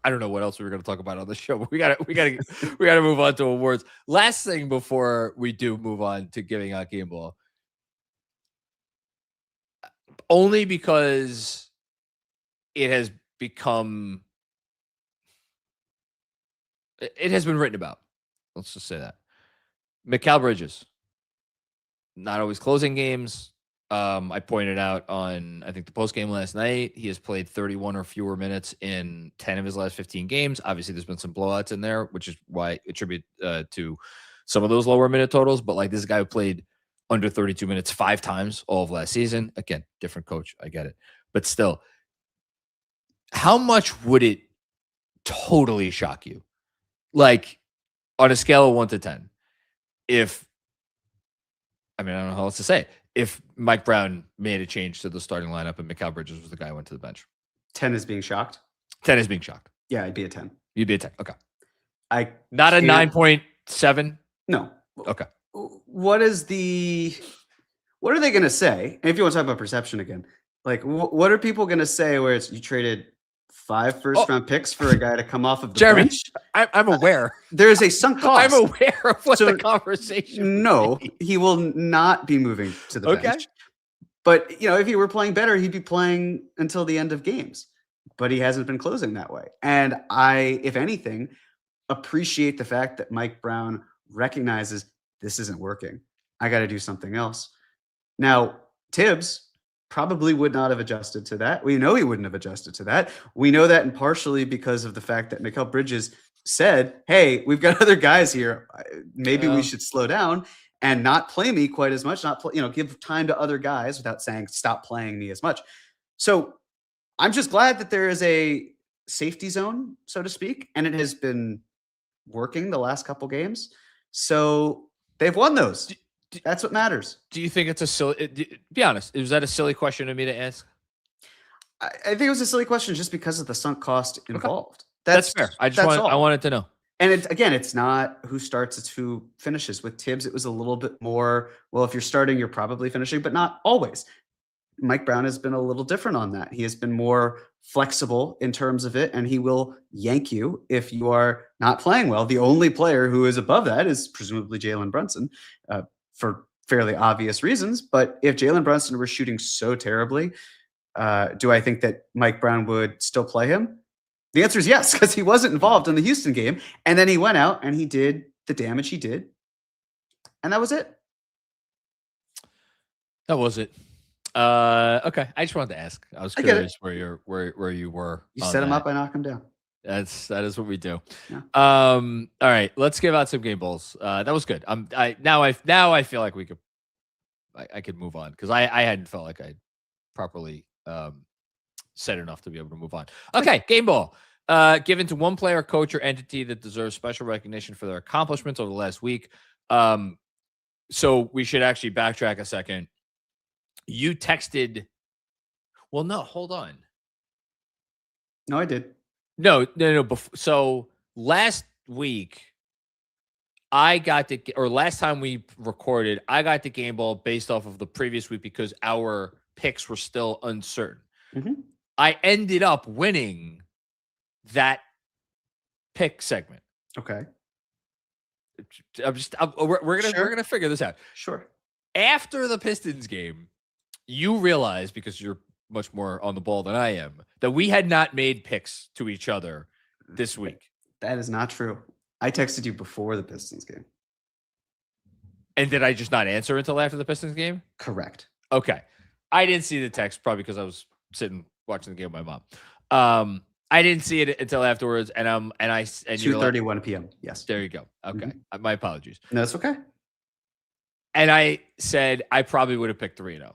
I don't know what else we were going to talk about on the show, but we got to move on to awards. Last thing before we do move on to giving out game ball, only because it has been written about. Let's just say that. Mikal Bridges, not always closing games. I pointed out on, I think, the post game last night, he has played 31 or fewer minutes in 10 of his last 15 games. Obviously, there's been some blowouts in there, which is why I attribute to some of those lower minute totals. But like this guy who played under 32 minutes 5 times all of last season. Again, different coach. I get it. But still, how much would it totally shock you? Like on a scale of 1 to 10, I don't know how else to say it. If Mike Brown made a change to the starting lineup and Mikal Bridges was the guy who went to the bench. 10 is being shocked? 10 is being shocked. Yeah, I'd be a 10. You'd be a 10. Okay. Not a 9.7? No. Okay. What are they going to say? And if you want to talk about perception again, like what are people going to say where it's you traded 5 first-round picks for a guy to come off of the Jeremy, bench? I'm aware. There's a sunk cost. I'm aware of what the conversation No, he will not be moving to the bench. But, if he were playing better, he'd be playing until the end of games. But he hasn't been closing that way. And I, if anything, appreciate the fact that Mike Brown recognizes this isn't working. I got to do something else. Now, Tibbs probably would not have adjusted to that. We know he wouldn't have adjusted to that. We know that partially because of the fact that Mikal Bridges said, hey, we've got other guys here. Maybe we should slow down and not play me quite as much, give time to other guys without saying stop playing me as much. So I'm just glad that there is a safety zone, so to speak, and it has been working the last couple games. So they've won those. That's what matters. Do you think it's a silly? Be honest. Was that a silly question to me to ask? I think it was a silly question just because of the sunk cost involved. That's fair. I wanted to know. And it's not who starts, it's who finishes. With Tibbs, it was a little bit more, well, if you're starting, you're probably finishing, but not always. Mike Brown has been a little different on that. He has been more flexible in terms of it, and he will yank you if you are not playing well. The only player who is above that is presumably Jalen Brunson, for fairly obvious reasons. But if Jalen Brunson were shooting so terribly, do I think that Mike Brown would still play him? The answer is yes, because he wasn't involved in the Houston game. And then he went out and he did the damage he did. And that was it. That was it. Okay. I just wanted to ask. I was curious where you were. You set him up, I knock him down. That is what we do. Yeah. All right. Let's give out some game balls. That was good. Now I feel like I could move on because I hadn't felt like I properly said enough to be able to move on. Okay, game ball. Given to one player, coach, or entity that deserves special recognition for their accomplishments over the last week. So we should actually backtrack a second. You texted. Well, no, hold on. No, I did. No. So last week, last time we recorded, I got the game ball based off of the previous week because our picks were still uncertain. Mm-hmm. I ended up winning that pick segment. Okay. We're gonna figure this out. Sure. After the Pistons game, you realized, because you're much more on the ball than I am, that we had not made picks to each other this week. That is not true. I texted you before the Pistons game. And did I just not answer until after the Pistons game? Correct. Okay. I didn't see the text probably because I was sitting watching the game with my mom. I didn't see it until afterwards, and 2:31 p.m. Yes. There you go. Okay. Mm-hmm. My apologies. No, that's okay. And I said I probably would have picked 3-0.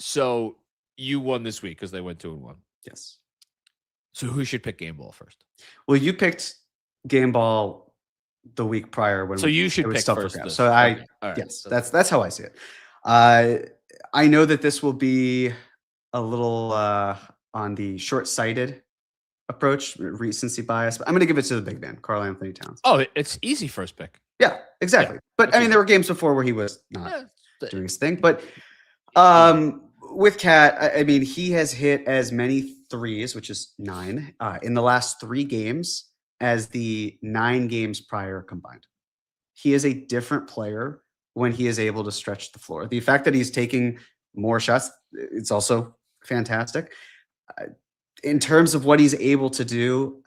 So you won this week because they went 2-1. Yes. So who should pick game ball first? Well, you picked game ball the week prior when. So you should pick first. So right. Yes, so that's how I see it. I know that this will be a little on the short-sighted approach, recency bias, but I'm going to give it to the big man, Karl Anthony Towns. Oh, it's easy first pick. Yeah, exactly. Yeah, but I mean, there were games before where he was not doing his thing. But with Cat, I mean, he has hit as many threes, which is 9, in the last 3 games as the 9 games prior combined. He is a different player when he is able to stretch the floor. The fact that he's taking more shots, it's also fantastic. In terms of what he's able to do,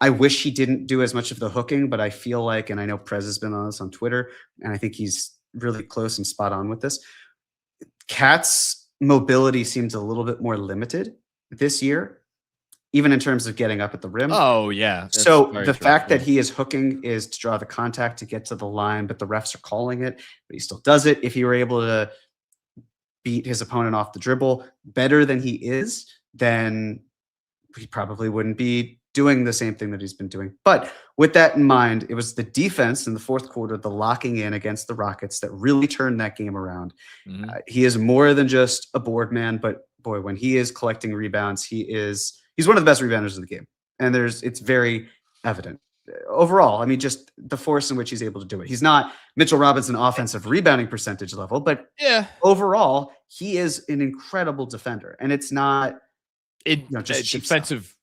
I wish he didn't do as much of the hooking, but I feel like, and I know Prez has been on this on Twitter, and I think he's really close and spot on with this. Cat's mobility seems a little bit more limited this year, even in terms of getting up at the rim. Oh, yeah. So the fact that he is hooking is to draw the contact to get to the line, but the refs are calling it, but he still does it. If he were able to beat his opponent off the dribble better than he is, then he probably wouldn't be doing the same thing that he's been doing. But with that in mind, it was the defense in the fourth quarter, the locking in against the Rockets, that really turned that game around. Mm-hmm. He is more than just a board man, but boy, when he is collecting rebounds, he's one of the best rebounders in the game. And it's very evident. Overall, I mean, just the force in which he's able to do it. He's not Mitchell Robinson offensive rebounding percentage level, but overall, he is an incredible defender. And it's not just defensive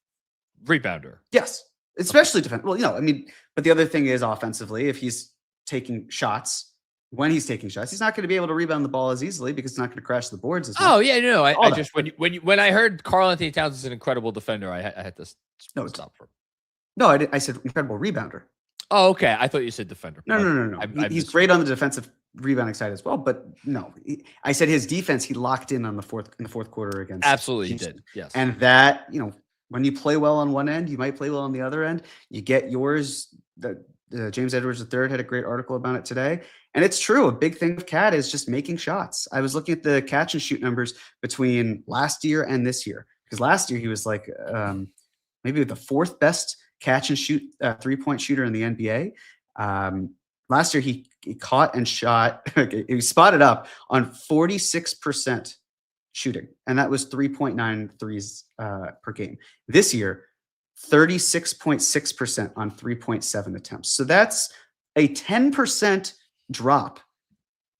rebounder. Yes, especially defense. Well, I mean, but the other thing is offensively, if he's taking shots, when he's taking shots, he's not going to be able to rebound the ball as easily because it's not going to crash the boards as much. Oh yeah, no. I just when I heard Karl Anthony Towns is an incredible defender, I had to stop for him. No, I said incredible rebounder. Oh, okay. I thought you said defender. No. He's great on the defensive rebounding side as well, but no. I said his defense, he locked in on in the fourth quarter against. Absolutely, Houston. He did. Yes, and that when you play well on one end, you might play well on the other end. You get yours. James Edwards III had a great article about it today, and it's true. A big thing of Cat is just making shots. I was looking at the catch and shoot numbers between last year and this year, because last year he was like maybe the 4th best catch and shoot 3-point shooter in the NBA. last year he caught and shot. He spotted up on 46% shooting, and that was 3.9 threes per game. This year, 36.6% on 3.7 attempts. So that's a 10% drop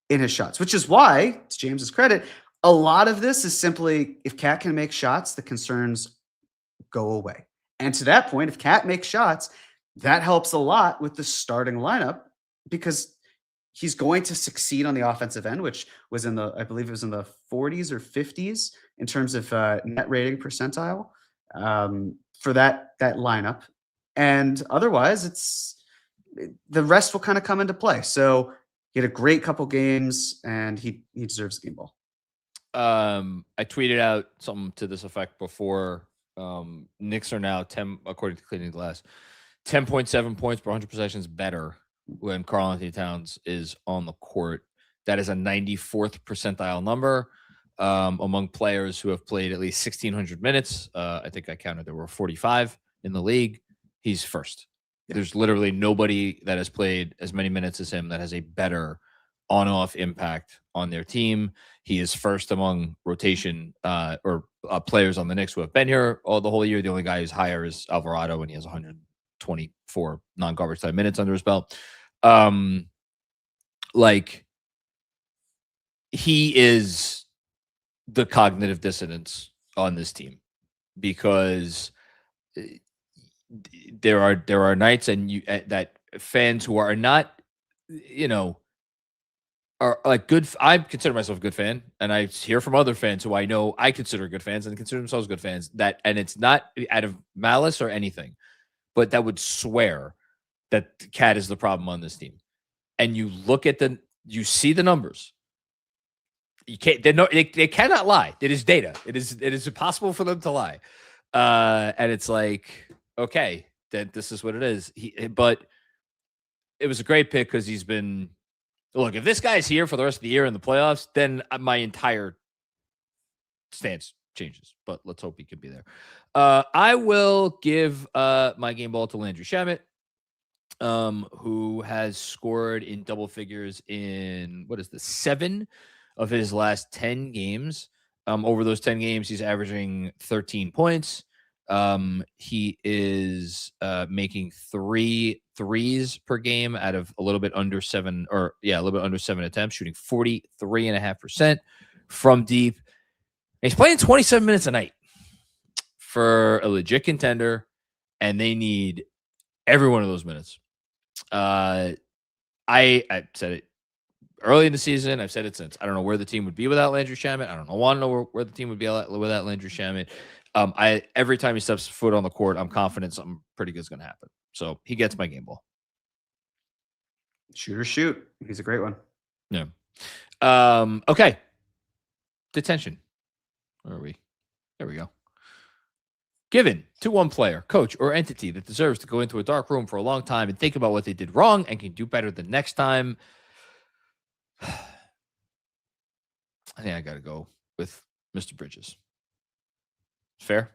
in his shots, which is why, to James's credit, a lot of this is simply if Cat can make shots, the concerns go away. And to that point, if Cat makes shots, that helps a lot with the starting lineup because he's going to succeed on the offensive end, which was I believe it was in the 40s or 50s in terms of net rating percentile for that lineup. And otherwise, the rest will kind of come into play. So he had a great couple games, and he deserves the game ball. I tweeted out something to this effect before. Knicks are now 10, according to Cleveland Glass, 10.7 points per 100 possessions better when Karl-Anthony Towns is on the court. That is a 94th percentile number among players who have played at least 1,600 minutes. I think I counted there were 45 in the league. He's first. Yeah. There's literally nobody that has played as many minutes as him that has a better on-off impact on their team. He is first among rotation players on the Knicks who have been here the whole year. The only guy who's higher is Alvarado, and he has 124 non-garbage time minutes under his belt. He is the cognitive dissonance on this team because there are nights that fans who are not, are like good. I consider myself a good fan, and I hear from other fans who I know I consider good fans and consider themselves good fans, and it's not out of malice or anything, but that would swear that Cat is the problem on this team. And you look at you see the numbers. You can't. They cannot lie. It is data. It is impossible for them to lie. And it's like, okay, that this is what it is. But it was a great pick because he's been. Look, if this guy's here for the rest of the year in the playoffs, then my entire stance changes. But let's hope he can be there. I will give my game ball to Landry Shamet, who has scored in double figures in 7 of his last 10 games. Over those 10 games, he's averaging 13 points. He is making 3 threes per game out of a little bit under 7 attempts, shooting 43.5% from deep. And he's playing 27 minutes a night for a legit contender, and they need every one of those minutes. I said it early in the season. I've said it since. I don't know where the team would be without Landry Shamet. I don't want to know where the team would be without Landry Shamet. Every time he steps foot on the court, I'm confident something pretty good is going to happen. So he gets my game ball. Shoot or shoot. He's a great one. Yeah. Okay. Detention. Where are we? There we go. Given to one player, coach, or entity that deserves to go into a dark room for a long time and think about what they did wrong and can do better the next time, I think I got to go with Mr. Bridges. Fair?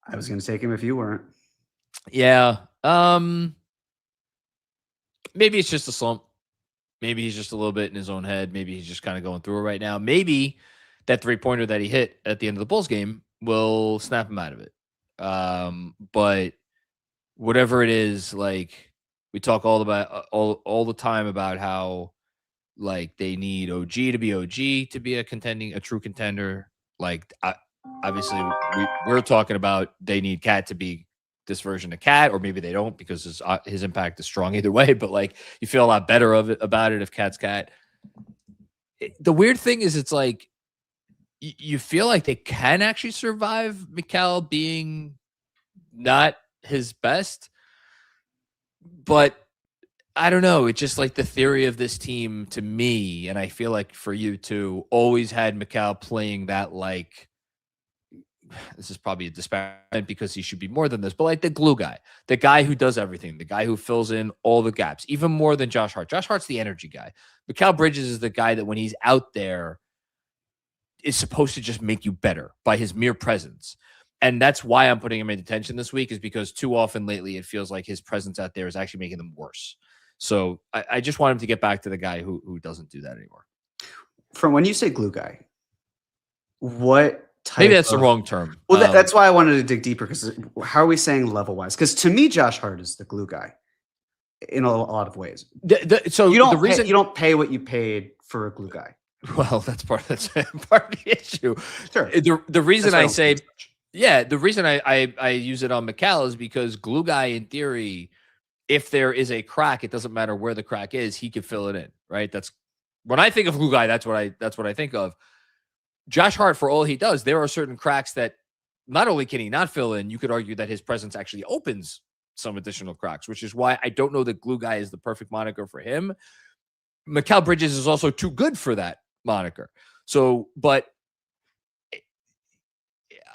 I was going to take him if you weren't. Yeah. Maybe it's just a slump. Maybe he's just a little bit in his own head. Maybe he's just kind of going through it right now. Maybe that 3-pointer that he hit at the end of the Bulls game will snap him out of it. But whatever it is, like we talk all the time about how like they need OG to be OG to be a true contender. Like obviously we're talking about they need Cat to be this version of Cat, or maybe they don't because his impact is strong either way. But like you feel a lot better about it if Cat's Cat. The weird thing is, it's like you feel like they can actually survive Mikal being not his best, but I don't know. It's just like the theory of this team to me, and I feel like for you too, always had Mikal playing that like, this is probably a disparagement because he should be more than this, but like the glue guy, the guy who does everything, the guy who fills in all the gaps, even more than Josh Hart. Josh Hart's the energy guy. Mikal Bridges is the guy that when he's out there is supposed to just make you better by his mere presence. And that's why I'm putting him in detention this week, is because too often lately it feels like his presence out there is actually making them worse. So I just want him to get back to the guy who doesn't do that anymore. From when you say glue guy, what type Maybe that's the wrong term. Well, that's why I wanted to dig deeper, because how are we saying level-wise? Because to me, Josh Hart is the glue guy in a lot of ways. So you don't the reason you don't pay what you paid for a glue guy. Well, that's part of the issue. Sure. The reason I say, the reason I use it on McCall is because glue guy, in theory, if there is a crack, it doesn't matter where the crack is, he could fill it in, right? That's when I think of glue guy. That's what I think of. Josh Hart, for all he does, there are certain cracks that not only can he not fill in, you could argue that his presence actually opens some additional cracks, which is why I don't know that glue guy is the perfect moniker for him. Mikal Bridges is also too good for that moniker. So, but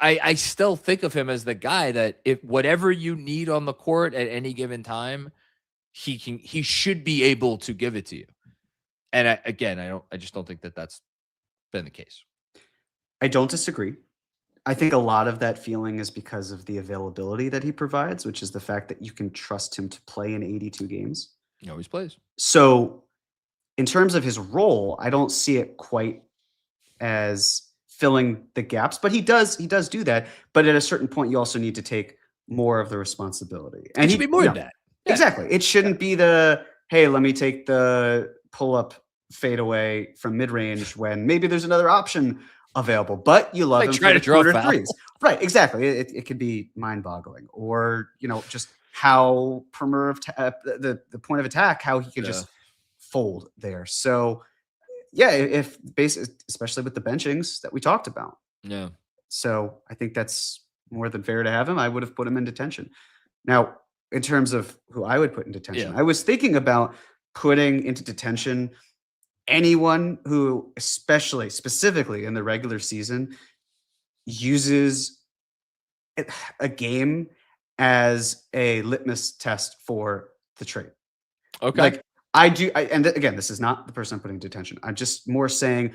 I still think of him as the guy that if whatever you need on the court at any given time, he should be able to give it to you. And I just don't think that that's been the case. I don't disagree. I think a lot of that feeling is because of the availability that he provides, which is the fact that you can trust him to play in 82 games. He always plays. So in terms of his role, I don't see it quite as filling the gaps, but he does do that. But at a certain point, you also need to take more of the responsibility. And it should be more than that. Yeah. Exactly. It shouldn't be the, hey, let me take the pull-up fadeaway from mid-range when maybe there's another option available, but you love him try to draw threes. Right, exactly. It could be mind-boggling, or just how the point of attack, how he could just fold there. So yeah, if especially with the benchings that we talked about. Yeah. So I think that's more than fair to have him. I would have put him in detention. Now, in terms of who I would put in detention, I was thinking about putting into detention anyone who, specifically in the regular season, uses a game as a litmus test for the trade. Okay. Like and again, this is not the person I'm putting in detention. I'm just more saying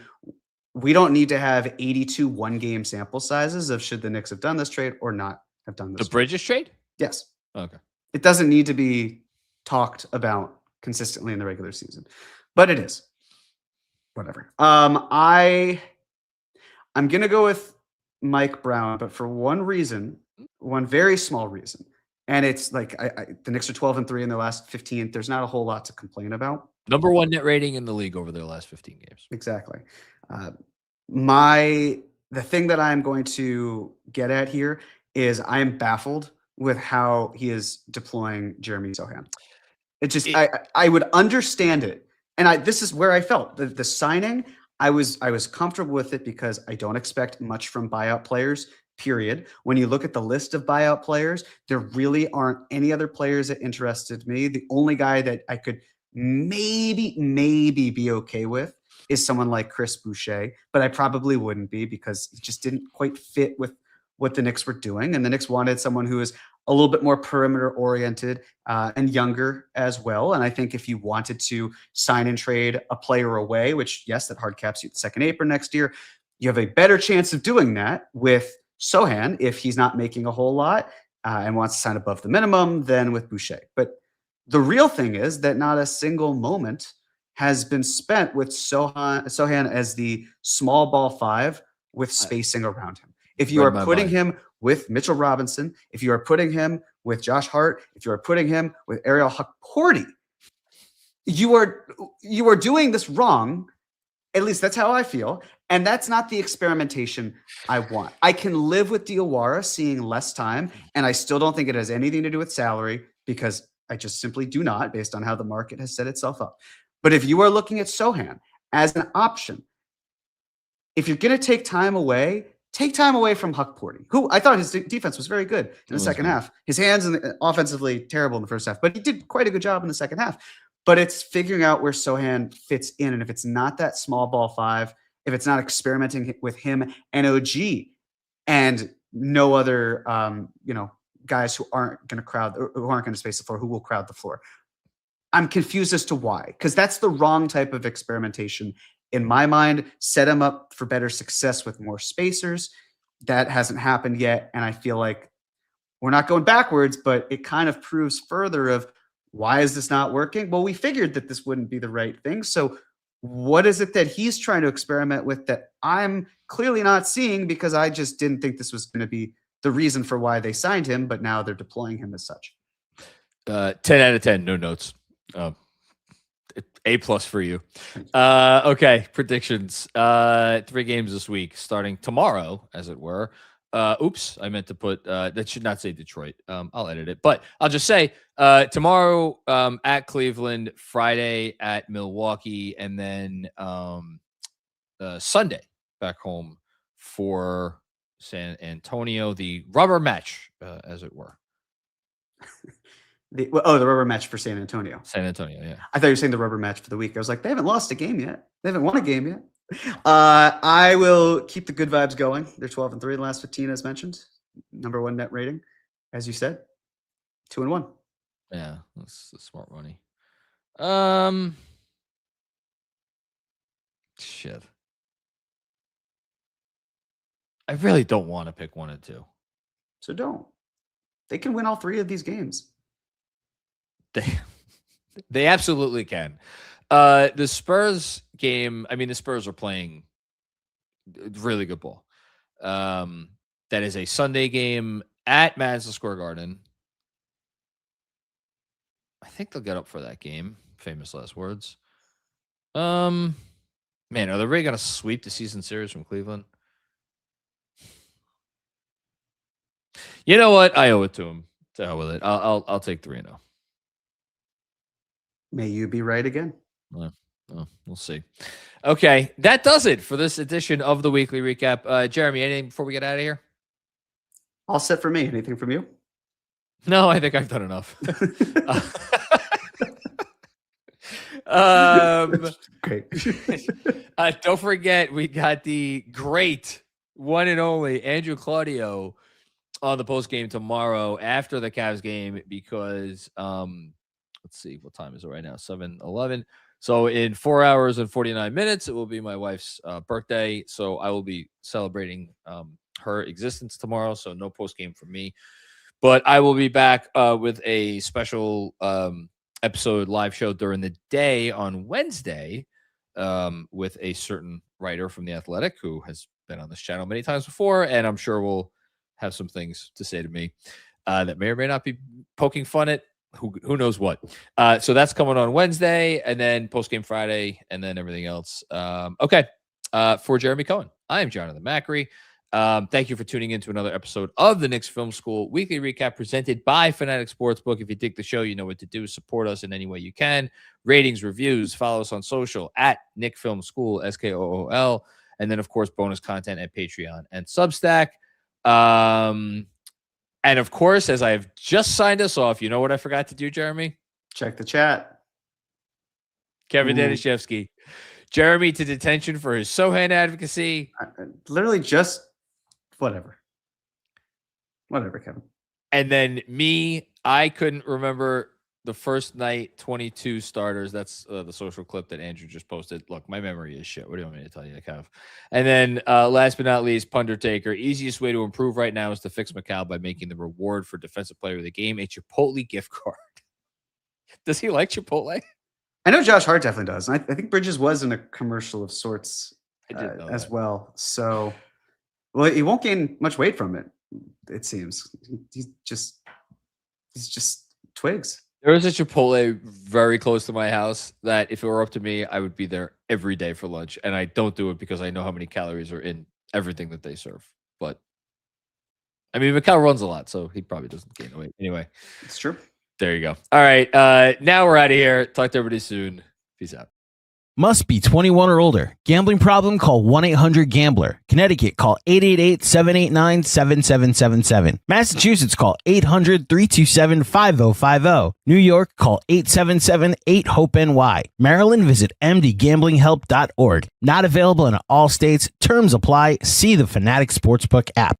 we don't need to have 82 one-game sample sizes of should the Knicks have done this trade or not have done this. The Bridges trade? Yes. Okay. It doesn't need to be talked about consistently in the regular season, but it is. Whatever. I'm gonna go with Mike Brown, but for one very small reason, and it's like the Knicks are 12-3 in their last 15. There's not a whole lot to complain about. Number 1 net rating in the league over their last 15 games. Exactly. The thing that I'm going to get at here is I am baffled with how he is deploying Jeremy Sohan. I would understand it. And this is where I felt the signing. I was comfortable with it because I don't expect much from buyout players, period. When you look at the list of buyout players, there really aren't any other players that interested me. The only guy that I could maybe be okay with is someone like Chris Boucher, but I probably wouldn't be because it just didn't quite fit with what the Knicks were doing. And the Knicks wanted someone who is a little bit more perimeter oriented and younger as well. And I think if you wanted to sign and trade a player away, which yes, that hard caps you at the second apron next year, you have a better chance of doing that with Sohan if he's not making a whole lot and wants to sign above the minimum than with Boucher. But the real thing is that not a single moment has been spent with Sohan as the small ball 5 with spacing around him. If you are putting him with Mitchell Robinson, if you are putting him with Josh Hart, if you are putting him with Ariel Hukporti, you are doing this wrong. At least that's how I feel. And that's not the experimentation I want. I can live with Diawara seeing less time, and I still don't think it has anything to do with salary because I just simply do not, based on how the market has set itself up. But if you are looking at Sohan as an option, if you're going to take time away from Hukporti, who I thought his defense was very good in the second half. His hands offensively terrible in the first half, but he did quite a good job in the second half. But it's figuring out where Sohan fits in. And if it's not that small ball 5, if it's not experimenting with him and OG and no other, guys who aren't going to space the floor, who will crowd the floor, I'm confused as to why, because that's the wrong type of experimentation. In my mind, set him up for better success with more spacers. That hasn't happened yet. And I feel like we're not going backwards, but it kind of proves further of Why is this not working? Well, we figured that this wouldn't be the right thing. So what is it that he's trying to experiment with that I'm clearly not seeing, because I just didn't think this was going to be the reason for why they signed him, but now they're deploying him as such. 10 out of 10, no notes. A+ for you. Okay, predictions. 3 games this week, starting tomorrow, as it were. Oops, I meant to put that should not say Detroit. I'll edit it, but I'll just say tomorrow at Cleveland, Friday at Milwaukee, and then Sunday back home for San Antonio, the rubber match, as it were. The rubber match for San Antonio. San Antonio, yeah. I thought you were saying the rubber match for the week. I was like, they haven't lost a game yet. They haven't won a game yet. I will keep the good vibes going. They're 12-3 in the last 15, as mentioned. Number 1 net rating, as you said. 2-1. Yeah, that's smart money. Shit. I really don't want to pick 1 and 2. So don't. They can win all 3 of these games. They absolutely can. The Spurs game, I mean, the Spurs are playing really good ball. That is a Sunday game at Madison Square Garden. I think they'll get up for that game. Famous last words. Man, are they really going to sweep the season series from Cleveland? You know what? I owe it to him. To hell with it. I'll take 3-0. May you be right again. Well, we'll see. Okay, that does it for this edition of the Weekly Recap. Jeremy, anything before we get out of here? All set for me. Anything from you? No, I think I've done enough. Great. Don't forget, we got the great one and only Andrew Claudio on the post game tomorrow after the Cavs game, because let's see, what time is it right now? 7:11. So in 4 hours and 49 minutes, it will be my wife's birthday. So I will be celebrating her existence tomorrow. So no post game from me, but I will be back with a special episode live show during the day on Wednesday with a certain writer from The Athletic who has been on this channel many times before, and I'm sure will have some things to say to me that may or may not be poking fun at who knows what. So that's coming on Wednesday, and then post-game Friday, and then everything else. Okay. For Jeremy Cohen, I am Jonathan Macri. Thank you for tuning in to another episode of the Knicks Film School Weekly Recap presented by Fanatics Sportsbook. If you dig the show, you know what to do. Support us in any way you can. Ratings, reviews, follow us on social at Knicks Film School, SKOOL. And then, of course, bonus content at Patreon and Substack. And of course, as I have just signed us off, you know what I forgot to do, Jeremy? Check the chat. Kevin Danishevsky. Jeremy to detention for his Sohan advocacy. Literally just whatever. Whatever, Kevin. And then me, I couldn't remember the first night 22 starters. That's the social clip that Andrew just posted. Look, my memory is shit. What do you want me to tell you, Kev? And then last but not least, Pundertaker. Easiest way to improve right now is to fix McCall by making the reward for defensive player of the game a Chipotle gift card. Does he like Chipotle? I know Josh Hart definitely does. I think Bridges was in a commercial of sorts as well. So, well, he won't gain much weight from it, it seems. He's just twigs. There is a Chipotle very close to my house that if it were up to me, I would be there every day for lunch. And I don't do it because I know how many calories are in everything that they serve. But, I mean, Mikal runs a lot, so he probably doesn't gain weight. Anyway. It's true. There you go. All right. Now we're out of here. Talk to everybody soon. Peace out. Must be 21 or older. Gambling problem? Call 1-800-GAMBLER. Connecticut, call 888-789-7777. Massachusetts, call 800-327-5050. New York, call 877-8-HOPE-NY. Maryland, visit mdgamblinghelp.org. Not available in all states. Terms apply. See the Fanatics Sportsbook app.